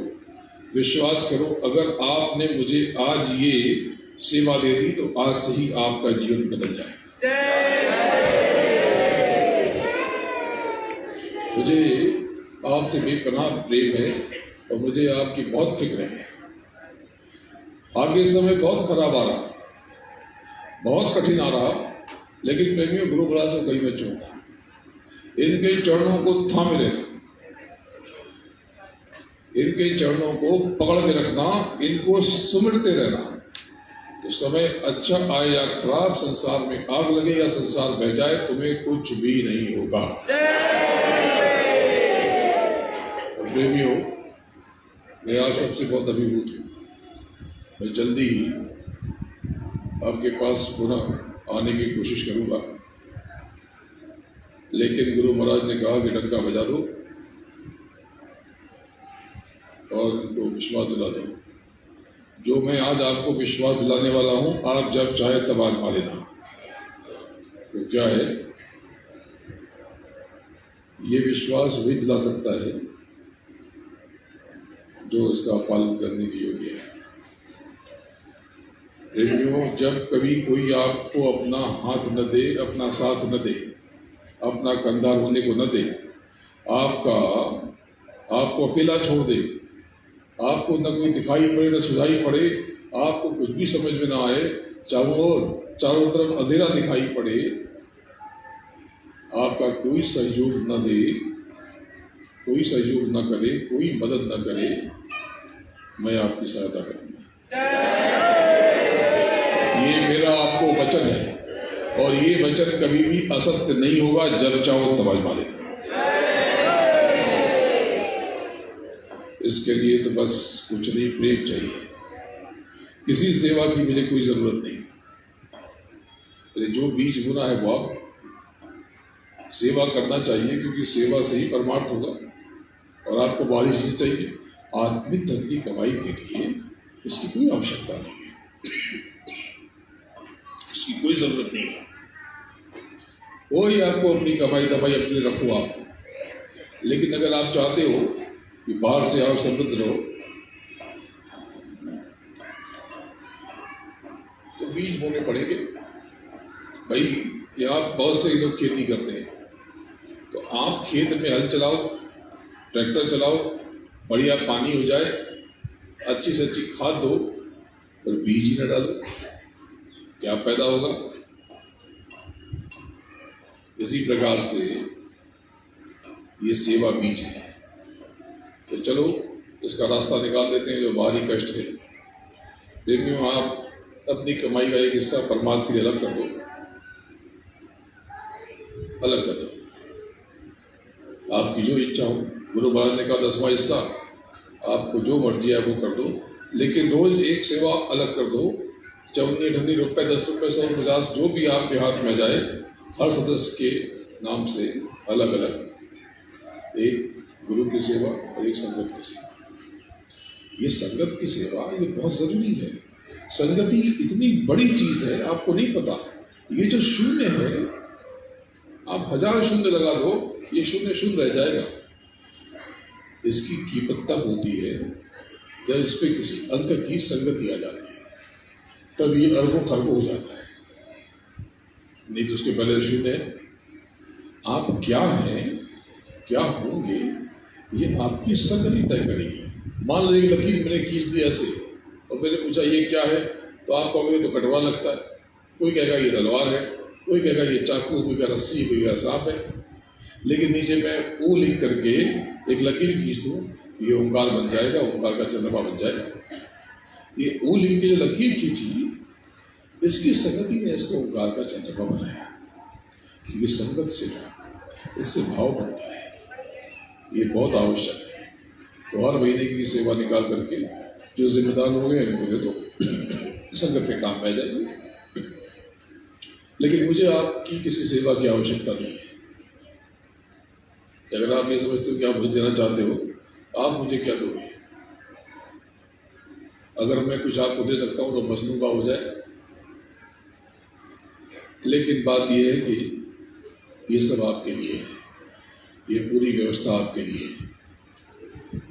विश्वास करो, अगर आपने मुझे आज ये सेवा दे दी तो आज से ही आपका जीवन बदल जाए। मुझे आपसे बेपनाह प्रेम है और मुझे आपकी बहुत फिक्र है। आगे समय बहुत खराब आ रहा, बहुत कठिन आ रहा, लेकिन प्रेमियों, गुरु महाराज को कहीं मत छोड़ना। इनके चरणों को थामे रहना, इनके चरणों को पकड़ के रखना, इनको सुमिरते रहना। तो समय अच्छा आए या खराब, संसार में आग लगे या संसार बह जाए, तुम्हें कुछ भी नहीं होगा। प्रेमियों, मैं आप सबसे बहुत अभिभूत हूँ। मैं जल्दी ही आपके पास पुनः आने की कोशिश करूंगा, लेकिन गुरु महाराज ने कहा कि डंका बजा दो और उनको विश्वास दिला दो। जो मैं आज आपको विश्वास दिलाने वाला हूं, आप जब चाहे तब आजमा लेना। तो क्या है ये विश्वास? वही दिला सकता है जो इसका पालन करने के योग्य है। प्रेमियों, जब कभी कोई आपको अपना हाथ न दे, अपना साथ न दे, अपना कंधा होने को न दे, आपको अकेला छोड़ दे, आपको न कोई दिखाई पड़े न सुझाई पड़े, आपको कुछ भी समझ में ना आए, चारों तरफ अंधेरा दिखाई पड़े, आपका कोई सहयोग न दे, कोई सहयोग न करे, कोई मदद न करे, मैं आपकी सहायता करूंगा। ये मेरा आपको वचन है और ये वचन कभी भी असत्य नहीं होगा। जब चाहो तब आजमा लेना। इसके लिए तो बस कुछ नहीं, प्रेम चाहिए। किसी सेवा की मुझे कोई जरूरत नहीं। जो बीज बुना है वो आप सेवा करना चाहिए, क्योंकि सेवा से ही परमार्थ होगा। और आपको बारिश ही चाहिए आत्मिक धन की कमाई के लिए, इसकी कोई आवश्यकता नहीं है, इसकी कोई जरूरत नहीं है। कोई आपको अपनी कमाई दवाई अपने रखो आप, लेकिन अगर आप चाहते हो कि बाहर से आओ समृद्ध रहो, तो बीज बोने पड़ेंगे। भाई, यहाँ बहुत से लोग खेती करते हैं, तो आप खेत में हल चलाओ, ट्रैक्टर चलाओ, बढ़िया पानी हो जाए, अच्छी से अच्छी खाद दो, और बीज ही न डालो, क्या पैदा होगा? इसी प्रकार से ये सेवा बीज है। तो चलो इसका रास्ता निकाल देते हैं, जो बाहरी कष्ट है। प्रेमियों, आप अपनी कमाई का एक हिस्सा परमात्मा के लिए अलग कर दो, अलग कर दो। आपकी जो इच्छा हो, गुरु महाराज ने कहा 10वां हिस्सा आपको जो मर्जी है वो कर दो, लेकिन रोज एक सेवा अलग कर दो। 54 रुपये, 10 रुपये, 150, जो भी आपके हाथ में जाए, हर सदस्य के नाम से अलग अलग एक गुरु की सेवा और एक संगत की सेवा। ये संगत की सेवा ये बहुत जरूरी है। संगति इतनी बड़ी चीज है, आपको नहीं पता। ये जो शून्य है, आप 1000 शून्य लगा दो, ये शून्य शून्य रह जाएगा। इसकी कीमत तब होती है जब इस पे किसी अंक की संगति आ जाती है, तब ये अरबों खरबों हो जाता है। नहीं तो उसके पहले शून्य है। आप आप क्या हैं, क्या होंगे, ये आपकी संगति तय करेगी। मान लो एक लकीर मैंने खींच दी ऐसे और मैंने पूछा ये क्या है, तो आप कहोगे तो कटवा लगता है, कोई कहेगा ये तलवार है, कोई कहेगा ये चाकू, कोई कहेगा रस्सी, कोई कहेगा सांप है। लेकिन नीचे मैं ओ लिख करके एक लकीर खींच दूँ, ये ओंकार बन जाएगा, ओंकार का चंद्रमा बन जाएगा। ये ओ लिख के जो लकीर खींची, इसकी संगति ने इसको ओंकार का चंद्रमा बनाया। ये संगत से इससे भाव बनता है, ये बहुत आवश्यक है। तो हर महीने की सेवा निकाल करके जो जिम्मेदार हो गए उनको दे दो, संगत के काम में जाएंगे। लेकिन मुझे आपकी किसी सेवा की आवश्यकता नहीं है। अगर आप ये समझते हो कि आप मुझे देना चाहते हो, आप मुझे क्या दोगे? अगर मैं कुछ आपको दे सकता हूं तो मसनू का हो जाए। लेकिन बात यह है कि ये सब आपके लिए है, ये पूरी व्यवस्था आपके लिए है।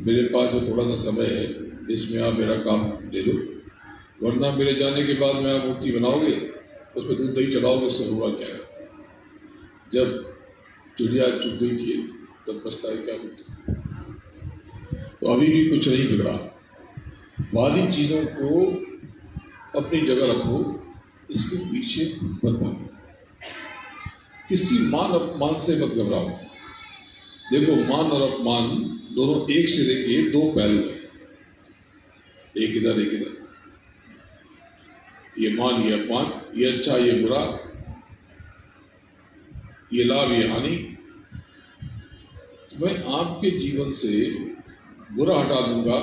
मेरे पास जो थोड़ा सा समय है, इसमें आप मेरा काम दे दो, वरना मेरे जाने के बाद में आप मूर्ति बनाओगे, उसमें दूध दही चढ़ाओगे, उससे हुआ क्या? जब चिड़िया चुग गई थी तब पछताए क्या होता। तो अभी भी कुछ नहीं बिगड़ा। बाकी चीज़ों को अपनी जगह रखो, इसके पीछे मत भागो, किसी मान अपमान से मत घबराओ। देखो, मान और अपमान दोनों एक सिरे के दो पहलू हैं, एक इधर एक इधर। ये मान, ये अपमान, ये अच्छा, ये बुरा, ये लाभ, ये हानि। तो मैं आपके जीवन से बुरा हटा दूंगा,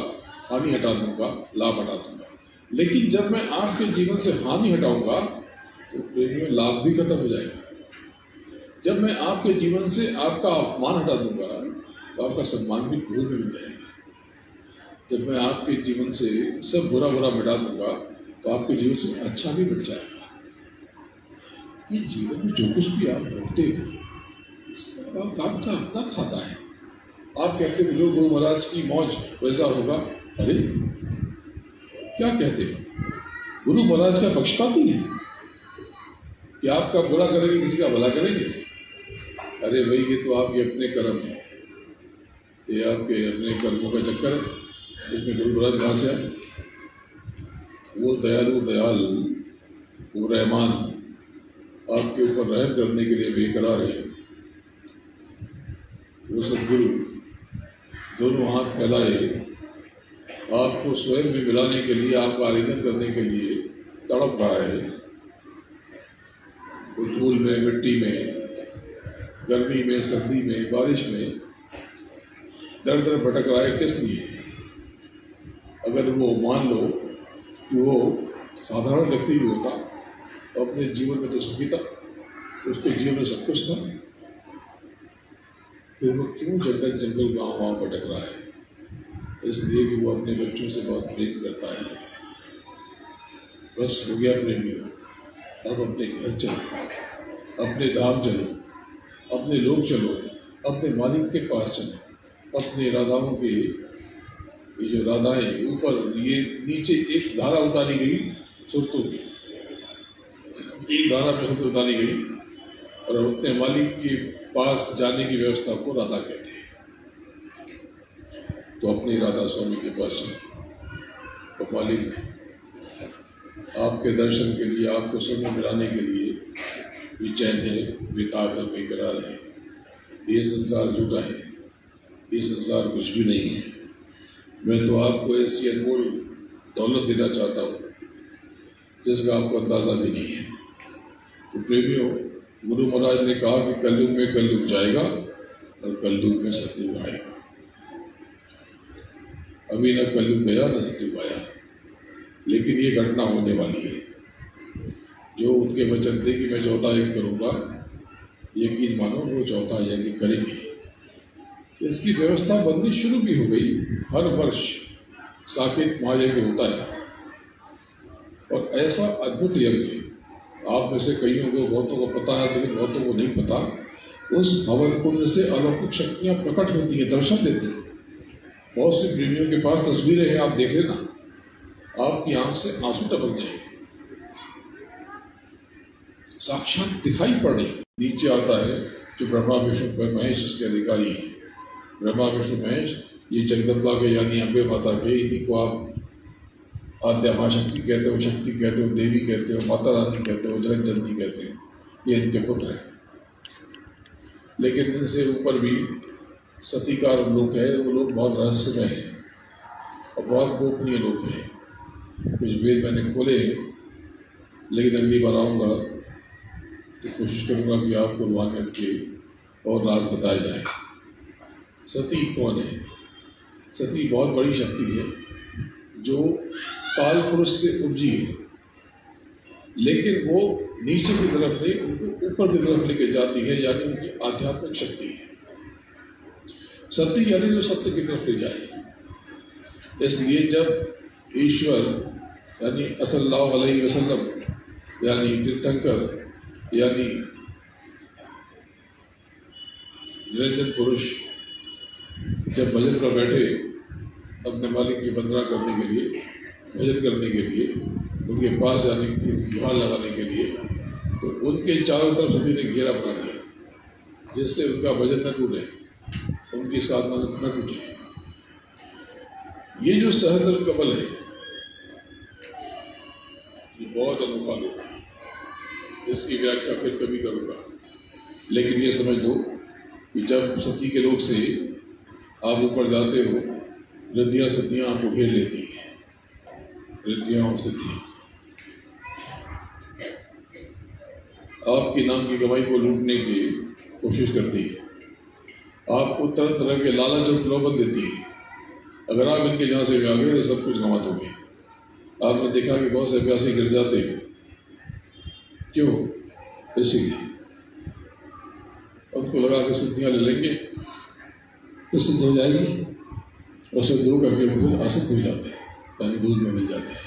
हानि हटा दूंगा, लाभ हटा दूंगा। लेकिन जब मैं आपके जीवन से हानि हटाऊंगा तो प्रेम में लाभ भी खत्म हो जाएगा। जब मैं आपके जीवन से आपका अपमान हटा दूंगा तो आपका सम्मान भी पूर्ण मिल जाएगा। जब मैं आपके जीवन से सब बुरा बुरा मिटा दूंगा तो आपके जीवन से अच्छा भी मिट जाएगा। ये जीवन में जो कुछ भी आप भोगते हो, आपका अपना खाता है। आप कहते हो जो गुरु महाराज की मौज वैसा होगा, अरे क्या कहते हो? गुरु महाराज का पक्षपाती है कि आपका बुरा करेंगे, किसी का भला करेंगे? अरे भाई, ये तो आपके अपने कर्म है, ये आपके अपने कर्मों का चक्कर है। इसमें गुरु महाराज कहाँ से आए? वो दयालु दयाल, वो रहमान आपके ऊपर रहम करने के लिए बेकरार है। वो सदगुरु दोनों हाथ फैलाए आपको स्वयं में मिलाने के लिए, आपका आलिंगन करने के लिए तड़प रहा है। धूल में, मिट्टी में, गर्मी में, सर्दी में, बारिश में दर दर भटक रहा है। किस लिए? अगर वो मान लो कि वो साधारण व्यक्ति भी होता तो अपने जीवन में तो सुखी था, उसके जीवन में सब कुछ था, फिर वो क्यों जंगल जंगल गाँव गाँव भटक रहा है? इसलिए कि वो अपने बच्चों से बहुत प्रेम करता है। बस हो गया प्रेमियों, अब अपने घर चलो, अपने धाम चलो, अपने लोग चलो, अपने मालिक के पास चलो। अपने राधाओं के, ये जो राधाएं ऊपर, ये नीचे एक धारा उतारी गई सुरतों की, एक धारा में सुरत उतारी गई और अपने मालिक के पास जाने की व्यवस्था को राधा कहते हैं। तो अपने राधा स्वामी के पास चलो। तो मालिक आपके दर्शन के लिए, आपको समय मिलाने के लिए बेचैन है, बेताब है, बेकरार है। ये संसार झूठा है, ये संसार कुछ भी नहीं है। मैं तो आपको ऐसी अनमोल दौलत देना चाहता हूँ जिसका आपको अंदाजा भी नहीं है। तो प्रेमियों, गुरु महाराज ने कहा कि कलयुग में कलयुग जाएगा और कलयुग में सतयुग आएगा। अभी न कलयुग गया न सतयुग आया, लेकिन ये घटना होने वाली है। जो उनके वचन थे कि मैं चौथा यज्ञ करूँगा, यकीन मानो वो चौथा यज्ञ करेंगे। इसकी व्यवस्था बननी शुरू भी हो गई। हर वर्ष साकेत महायज्ञ होता है और ऐसा अद्भुत यज्ञ, आप में से कईयों को, बहुतों को पता है, लेकिन बहुतों को नहीं पता। उस हवन कुंड से अलौकिक शक्तियाँ प्रकट होती हैं, दर्शन देती हैं। बहुत सी प्रेमियों के पास तस्वीरें हैं, आप देख लेना, आपकी आंख से आंसू टपक जाएंगे। साक्षात दिखाई पड़ रही। नीचे आता है जो ब्रह्मा विष्णु महेश इसके अधिकारी हैं। ब्रह्मा विष्णु महेश ये जगदम्बा के यानी अम्बे माता के, इन्हीं को आप आद्या माँ शक्ति कहते हो, शक्ति कहते हो, देवी कहते हो, माता रानी कहते हो, जगत जनती कहते हो। ये इनके पुत्र हैं। लेकिन इनसे ऊपर भी सतीकार लोग हैं, वो लोग बहुत रहस्यमय हैं और बहुत गोपनीय लोग हैं। कुछ वेद मैंने खोले, लेकिन अगली बार आऊँगा तो कोशिश करूँगा कि आपको रूहानियत के और राज बताए जाए। सती कौन है? सती बहुत बड़ी शक्ति है जो काल पुरुष से उपजी है, लेकिन वो नीचे की तरफ नहीं, उनको ऊपर की तरफ लेके जाती है, यानी उनकी आध्यात्मिक शक्ति है। सती यानी जो सत्य की तरफ ले जाए। इसलिए जब ईश्वर यानी सल्लल्लाहु अलैहि वसल्लम यानी तीर्थंकर यानी निरंजन पुरुष जब भजन पर बैठे अपने मालिक की वंदना करने के लिए, भजन करने के लिए, उनके पास जाने की गुहार लगाने के लिए, तो उनके चारों तरफ सती ने घेरा बना दिया, जिससे उनका भजन न टूटे, उनकी साधना न टूटे। ये जो सहस्त्र कमल है, ये बहुत अनोखा लोग है। इसकी व्याख्या फिर कभी करूँगा, लेकिन ये समझ लो कि जब सती के लोग से आप ऊपर जाते हो, रिद्धियाँ सतियाँ आपको घेर लेती हैं, रिद्धियाँ और सतियाँ आपके नाम की कमाई को लूटने की कोशिश करती है, आपको तरह तरह के लालच और प्रलोभन देती है। अगर आप इनके यहाँ से भी आ गए तो सब कुछ गंवा दोगे। आपने देखा कि बहुत से अभ्यासी गिर जाते हैं, क्यों? इसीलिए उनको लगा कि सिद्धियाँ ले लेंगे तो सिद्ध हो जाएगी, और सब दो करके फिर असिद्ध हो जाते हैं, यानी दूध में मिल जाते हैं।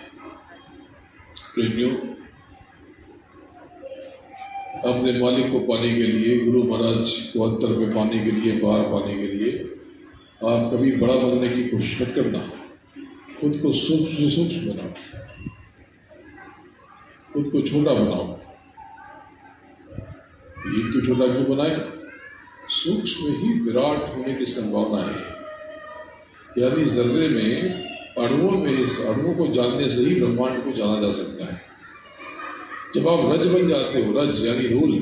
प्रेमियों, अपने मालिक को पाने के लिए, गुरु महाराज को अंतर में पाने के लिए, बाहर पाने के लिए आप कभी बड़ा बनने की कोशिश मत करना। खुद को सूक्ष्म से सूक्ष्म बनाओ, खुद को छोटा बनाओ। ये क्यों छोटा क्यों बनाए? सूक्ष्म ही विराट होने की संभावना है। यानी जर्रे में, अणुओं में, इस अणुओं को जानने से ही ब्रह्मांड को जाना जा सकता है। जब आप रज बन जाते हो, रज यानी धूल,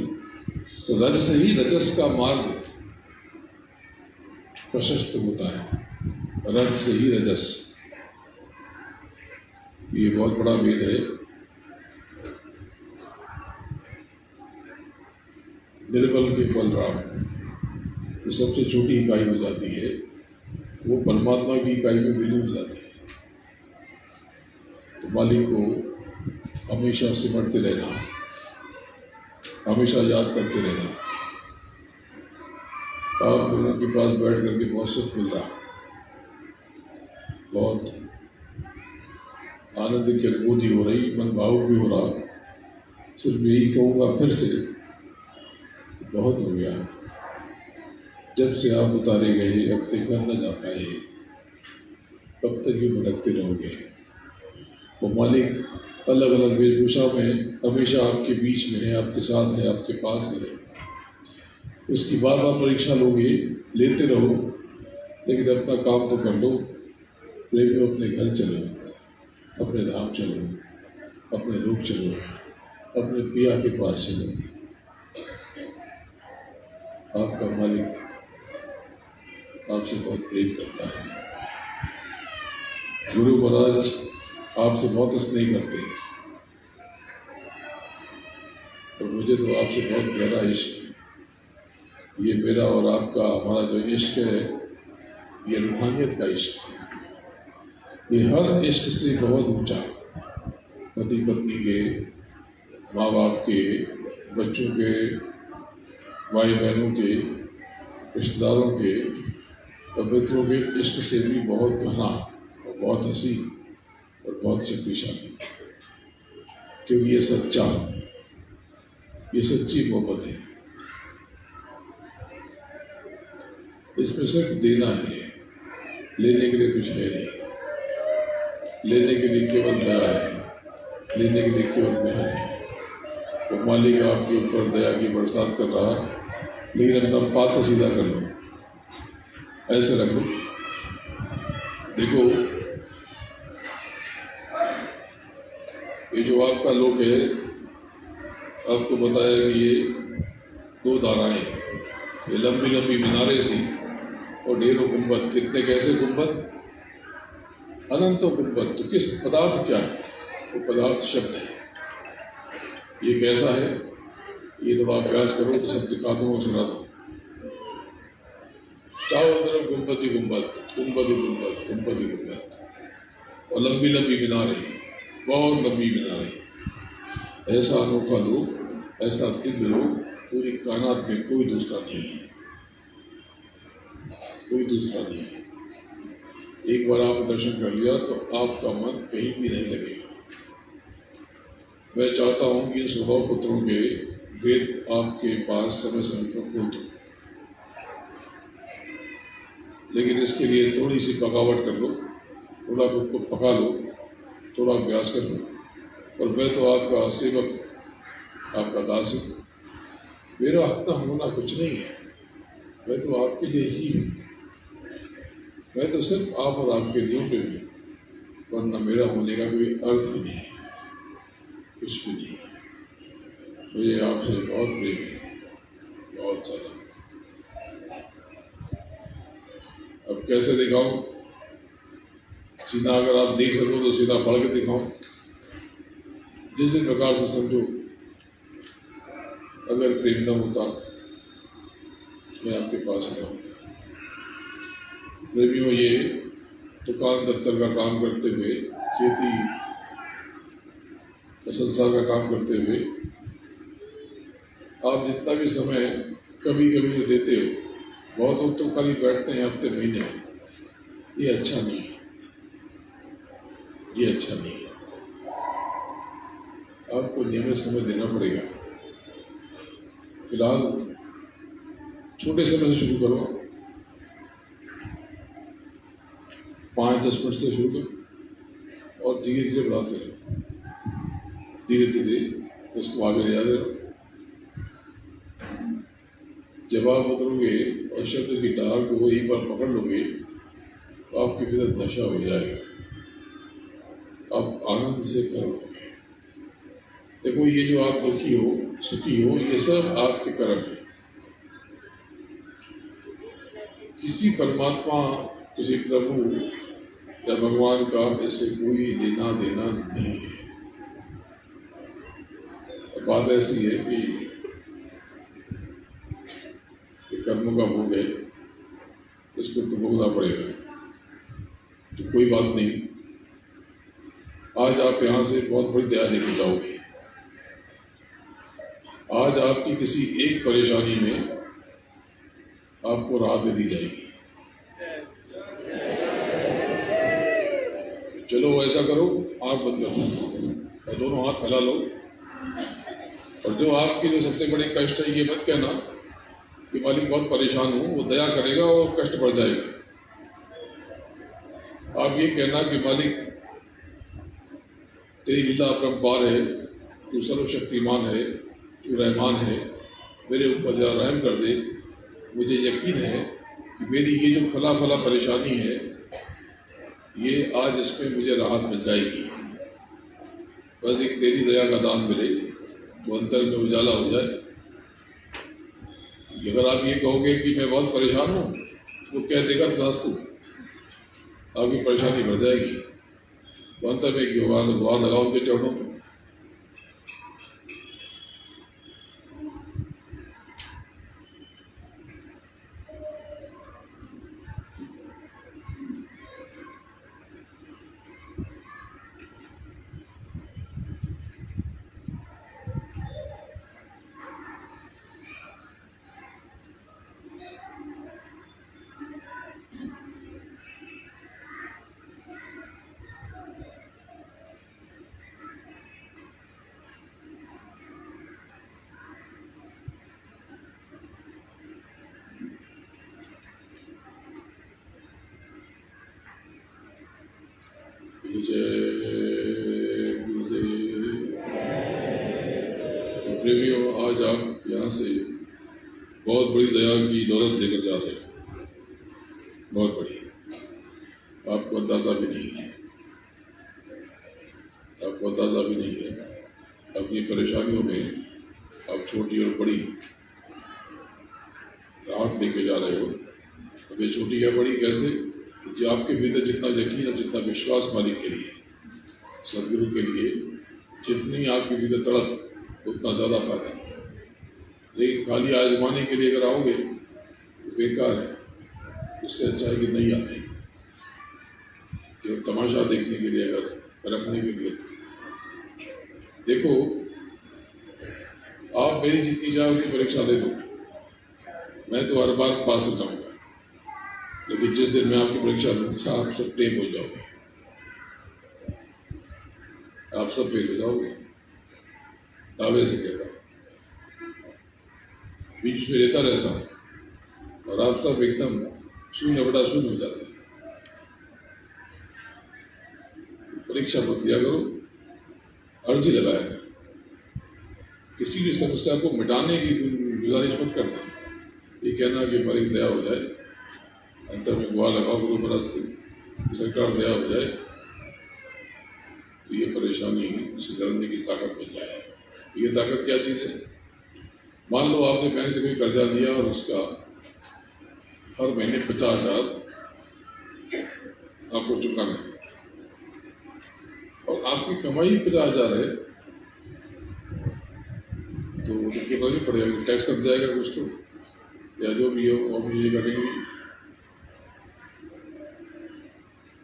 तो रज से ही रजस का मार्ग प्रशस्त होता है। रज से ही रजस, ये बहुत बड़ा वेद है। निर्बल के बलराम, जो सबसे छोटी इकाई हो जाती है, वो परमात्मा की इकाई में विलीन हो जाती है। तो मालिक को हमेशा सिमटते रहना, हमेशा याद करते रहना। आप लोगों के पास बैठ करके बहुत सुख मिल रहा, बहुत आनंद की अनुभूति हो रही, मन भावुक भी हो रहा। सिर्फ यही कहूँगा फिर से, बहुत हो गया। जब से आप उतारे गए, अब तक घर न जा पाए, कब तक ये भटकते रहोगे? वो मालिक अलग अलग वेशभूषा में हमेशा आपके बीच में है, आपके साथ है, आपके पास है। उसकी बार बार परीक्षा लोगे, लेते रहो, लेकिन अपना काम तो कर लो। प्रेम में अपने घर चलो, अपने धाम चलो, अपने लोग चलो, अपने पिया के पास चलो। आपका मालिक आपसे बहुत प्रेम करता है। गुरु महाराज आपसे बहुत स्नेह करते हैं, और मुझे तो आपसे बहुत गहरा इश्क है। ये मेरा और आपका, हमारा जो इश्क है, ये रूहानियत का इश्क है। ये हर इश्क से बहुत ऊंचा, पति पत्नी के, माँ बाप के, बच्चों के, भाई बहनों के, रिश्तेदारों के और मित्रों के इश्क से भी बहुत घना और बहुत हसीन और बहुत शक्तिशाली, क्योंकि ये सच्चा, ये सच्ची मोहब्बत है। इसमें सिर्फ देना है, लेने के लिए कुछ है नहीं। लेने के लिए केवल दया है, लेने के लिए केवल मेहर है। तो मालिक आपके ऊपर दया की बरसात कर रहा, लेकिन अपना पात्र सीधा कर लो, ऐसे रखो। देखो, ये जो आपका लोक है, आपको बताया कि ये 2 धाराएं, ये लंबी लंबी मीनारें सी और ढेरों गुंबद। कितने कैसे गुंबद? अनंतों गुंबद। तो किस पदार्थ क्या है? वो पदार्थ शब्द है। ये कैसा है? ये तो आप अभ्यास करो तो सब दिखा दूँ, सुना दो। चारों तरफ गुंबद ही गुंबद, गुंबद ही गुंबद, गुंबद ही गुंबद, और लंबी लंबी मीनारें, बहुत लंबी मीनारें। ऐसा अनोखा लोक, ऐसा दिव्य लोक पूरी कायनात में कोई दूसरा नहीं है, कोई दूसरा नहीं है। एक बार आप दर्शन कर लिया तो आपका मन कहीं भी नहीं लगेगा। मैं चाहता हूँ कि इन स्वभाव पुत्रों के वेद आपके पास समय समय पर खोल दो, लेकिन इसके लिए थोड़ी सी पकावट कर लो, थोड़ा खुद को पका लो, थोड़ा अभ्यास कर लो। और मैं तो आपका सेवक, आपका दास हूँ। मेरा अपना होना कुछ नहीं है, मैं तो आपके लिए ही हूँ। मैं तो सिर्फ आप और आपके लिए पे हूँ, वरना मेरा होने का कोई अर्थ ही नहीं है, कुछ भी नहीं। मुझे आपसे बहुत प्रेम है, बहुत ज़्यादा। अब कैसे दिखाऊं? सीधा अगर आप देख सको तो सीधा पढ़ के दिखाऊं, जिस भी प्रकार से समझो। अगर प्रेम न होता मैं आपके पास न होता। प्रेमियों, ये दुकान दफ्तर का काम करते हुए, खेती संसार का काम करते हुए आप जितना भी समय कभी कभी जो देते हो, बहुत लोग तो खाली बैठते हैं हफ्ते महीने। ये अच्छा नहीं है, ये अच्छा नहीं है। आपको नियमित समय देना पड़ेगा। फिलहाल छोटे समय से शुरू करो, 5-10 मिनट से शुरू करो और धीरे धीरे बढ़ाते रहो, धीरे धीरे उसको आगे ले जाते रहो। जब आप उतरोगे और शब्द की डाल को वहीं पर पकड़ लोगे तो आपके भीतर नशा हो जाएगा, आप आनंद से करोगे। देखो, ये जो आप दुखी हो, सुखी हो, ये सब आपके कर्म है। किसी परमात्मा, किसी प्रभु या भगवान का इससे कोई लेना देना नहीं है। बात ऐसी है कि कर्मों का भोग है, इसको तो भोगना पड़ेगा। तो कोई बात नहीं, आज आप यहाँ से बहुत बड़ी दया लेके जाओगे। आज आपकी किसी एक परेशानी में आपको राहत दे दी जाएगी। चलो ऐसा करो, आँख बंद करो और दोनों हाथ फैला लो। और जो आपकी जो सबसे बड़ी कष्ट है, ये मत कहना कि मालिक बहुत परेशान हूँ, वो दया करेगा और कष्ट बढ़ जाएगा। आप ये कहना कि मालिक तेरी लीला अपरंपार है, तू सर्वशक्तिमान है, तू रहमान है, मेरे ऊपर जरा रहम कर दे। मुझे यकीन है कि मेरी ये जो फला फला परेशानी है, ये आज इसमें मुझे राहत मिल जाएगी। बस एक तेरी दया का दान मिले तो अंतर में उजाला हो जाए। अगर आप ये कहोगे कि मैं बहुत परेशान हूँ, तो कह देगा तथास्तु, आपकी परेशानी बढ़ जाएगी। तो अंतर में कि दुआ लगाओ उनके चरणों पर। प्रेमियों, आज आप यहाँ से बहुत बहुत बड़ी दया की दौलत लेकर जा रहे हो, बहुत बड़ी। आपको अंदाजा भी नहीं है, आपको अंदाजा भी नहीं है। अपनी परेशानियों में आप छोटी और बड़ी राहत लेके जा रहे हो। अब ये छोटी या बड़ी कैसे? जो आपके भीतर जितना यकीन और जितना विश्वास मालिक के लिए, सदगुरु के लिए, जितनी आपके भीतर तड़प, उतना ज़्यादा फायदा। लेकिन खाली आजमाने के लिए अगर आओगे तो बेकार है। उससे अच्छा है कि नहीं आते, केवल तमाशा देखने के लिए, अगर रखने के लिए। देखो, आप मेरी जितनी जाओ की परीक्षा दे दो, मैं तो हर बार पास हो जाऊंगा। लेकिन जिस दिन मैं आपकी परीक्षा लूँगा, आप सब टेप हो जाओगे, आप सब फेल हो जाओगे। दावे से कहता हूँ, बीच में रहता रहता हूँ और आप सब एकदम शून्य बटा शून्य हो जाते हैं। परीक्षा मत लिया करो, अर्जी लगाया करो। किसी भी समस्या को मिटाने की गुजारिश मत करना। ये कहना कि हमारी दया हो जाए, अंतर में गुआ लगाओ गुरु महाराज से, सरकार दया हो जाए तो ये परेशानी सुधरने की ताकत मिल जाए। ये ताकत क्या चीज़ है? मान लो आपने बैंक से कोई कर्जा लिया और उसका हर महीने 50,000 आपको चुकाना है और आपकी कमाई 50,000 है, तो देखिए नहीं पड़ेगा, टैक्स कट जाएगा कुछ तो, या जो भी हो और मुझे कटेंगे।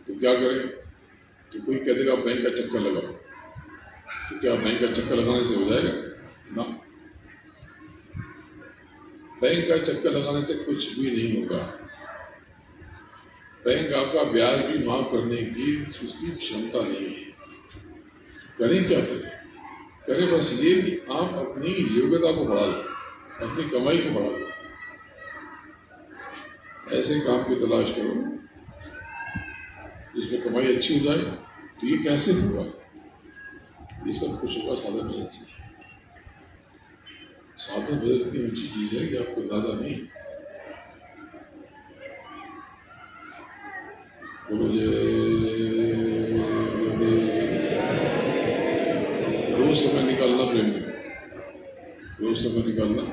तो क्या करें? तो कोई कह देगा बैंक का चक्कर लगाओ। तो क्या बैंक का चक्कर लगाने से हो जाएगा? ना, बैंक का चक्कर लगाने से कुछ भी नहीं होगा। बैंक आपका ब्याज भी माफ करने की उसकी क्षमता नहीं है। करें क्या फिर? करें बस ये कि आप अपनी योग्यता को बढ़ा लो, अपनी कमाई को बढ़ा लो। ऐसे काम की तलाश करो जिसमें कमाई अच्छी हो जाए। तो ये कैसे होगा? ये सब कुछ होगा साधन भजन से। साधन भजन इतनी ऊंची चीज है कि आपको अंदाजा नहीं। बोलो रोज समय निकालना प्रेम में, रोज समय निकालना।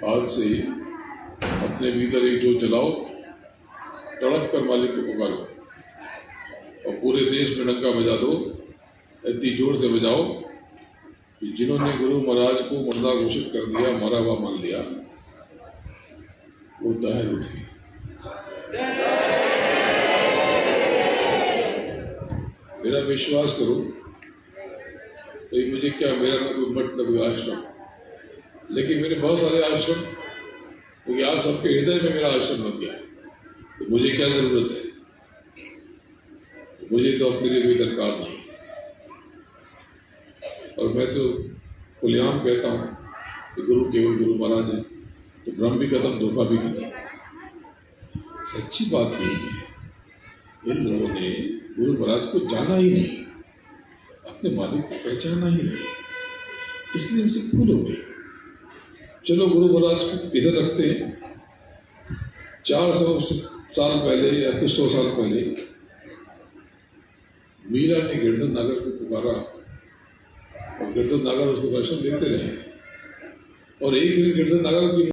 आज से ही अपने भीतर एक जोत जलाओ, तड़प कर मालिक को पुकारो और पूरे देश में डंका बजा दो। इतनी जोर से बजाओ कि जिन्होंने गुरु महाराज को मुर्दा घोषित कर दिया, मरा हुआ मान लिया, वो दहर उठे। मेरा विश्वास करो, तो मुझे क्या, मेरा न कोई मठ न कोई आश्रम, लेकिन मेरे बहुत सारे आश्रम, क्योंकि आप सबके हृदय में मेरा आश्रम बन गया। तो मुझे क्या जरूरत है? मुझे तो अपने लिए कोई दरकार नहीं। और मैं तो खुलेआम कहता हूँ कि गुरु केवल गुरु महाराज है, तो ब्रह्म भी खत्म, धोखा भी खत्म। सच्ची बात यही है, इन लोगों ने गुरु महाराज को जाना ही नहीं, अपने मालिक को पहचाना ही नहीं, इसलिए इनसे भूल हो गई। चलो गुरु महाराज को इधर रखते हैं। 400 साल पहले या कुछ 100 साल पहले मीरा ने गिरधर नागर को पुकारा और गिरधर नागर उसको दर्शन देते रहे। और एक दिन गिरधर नागर की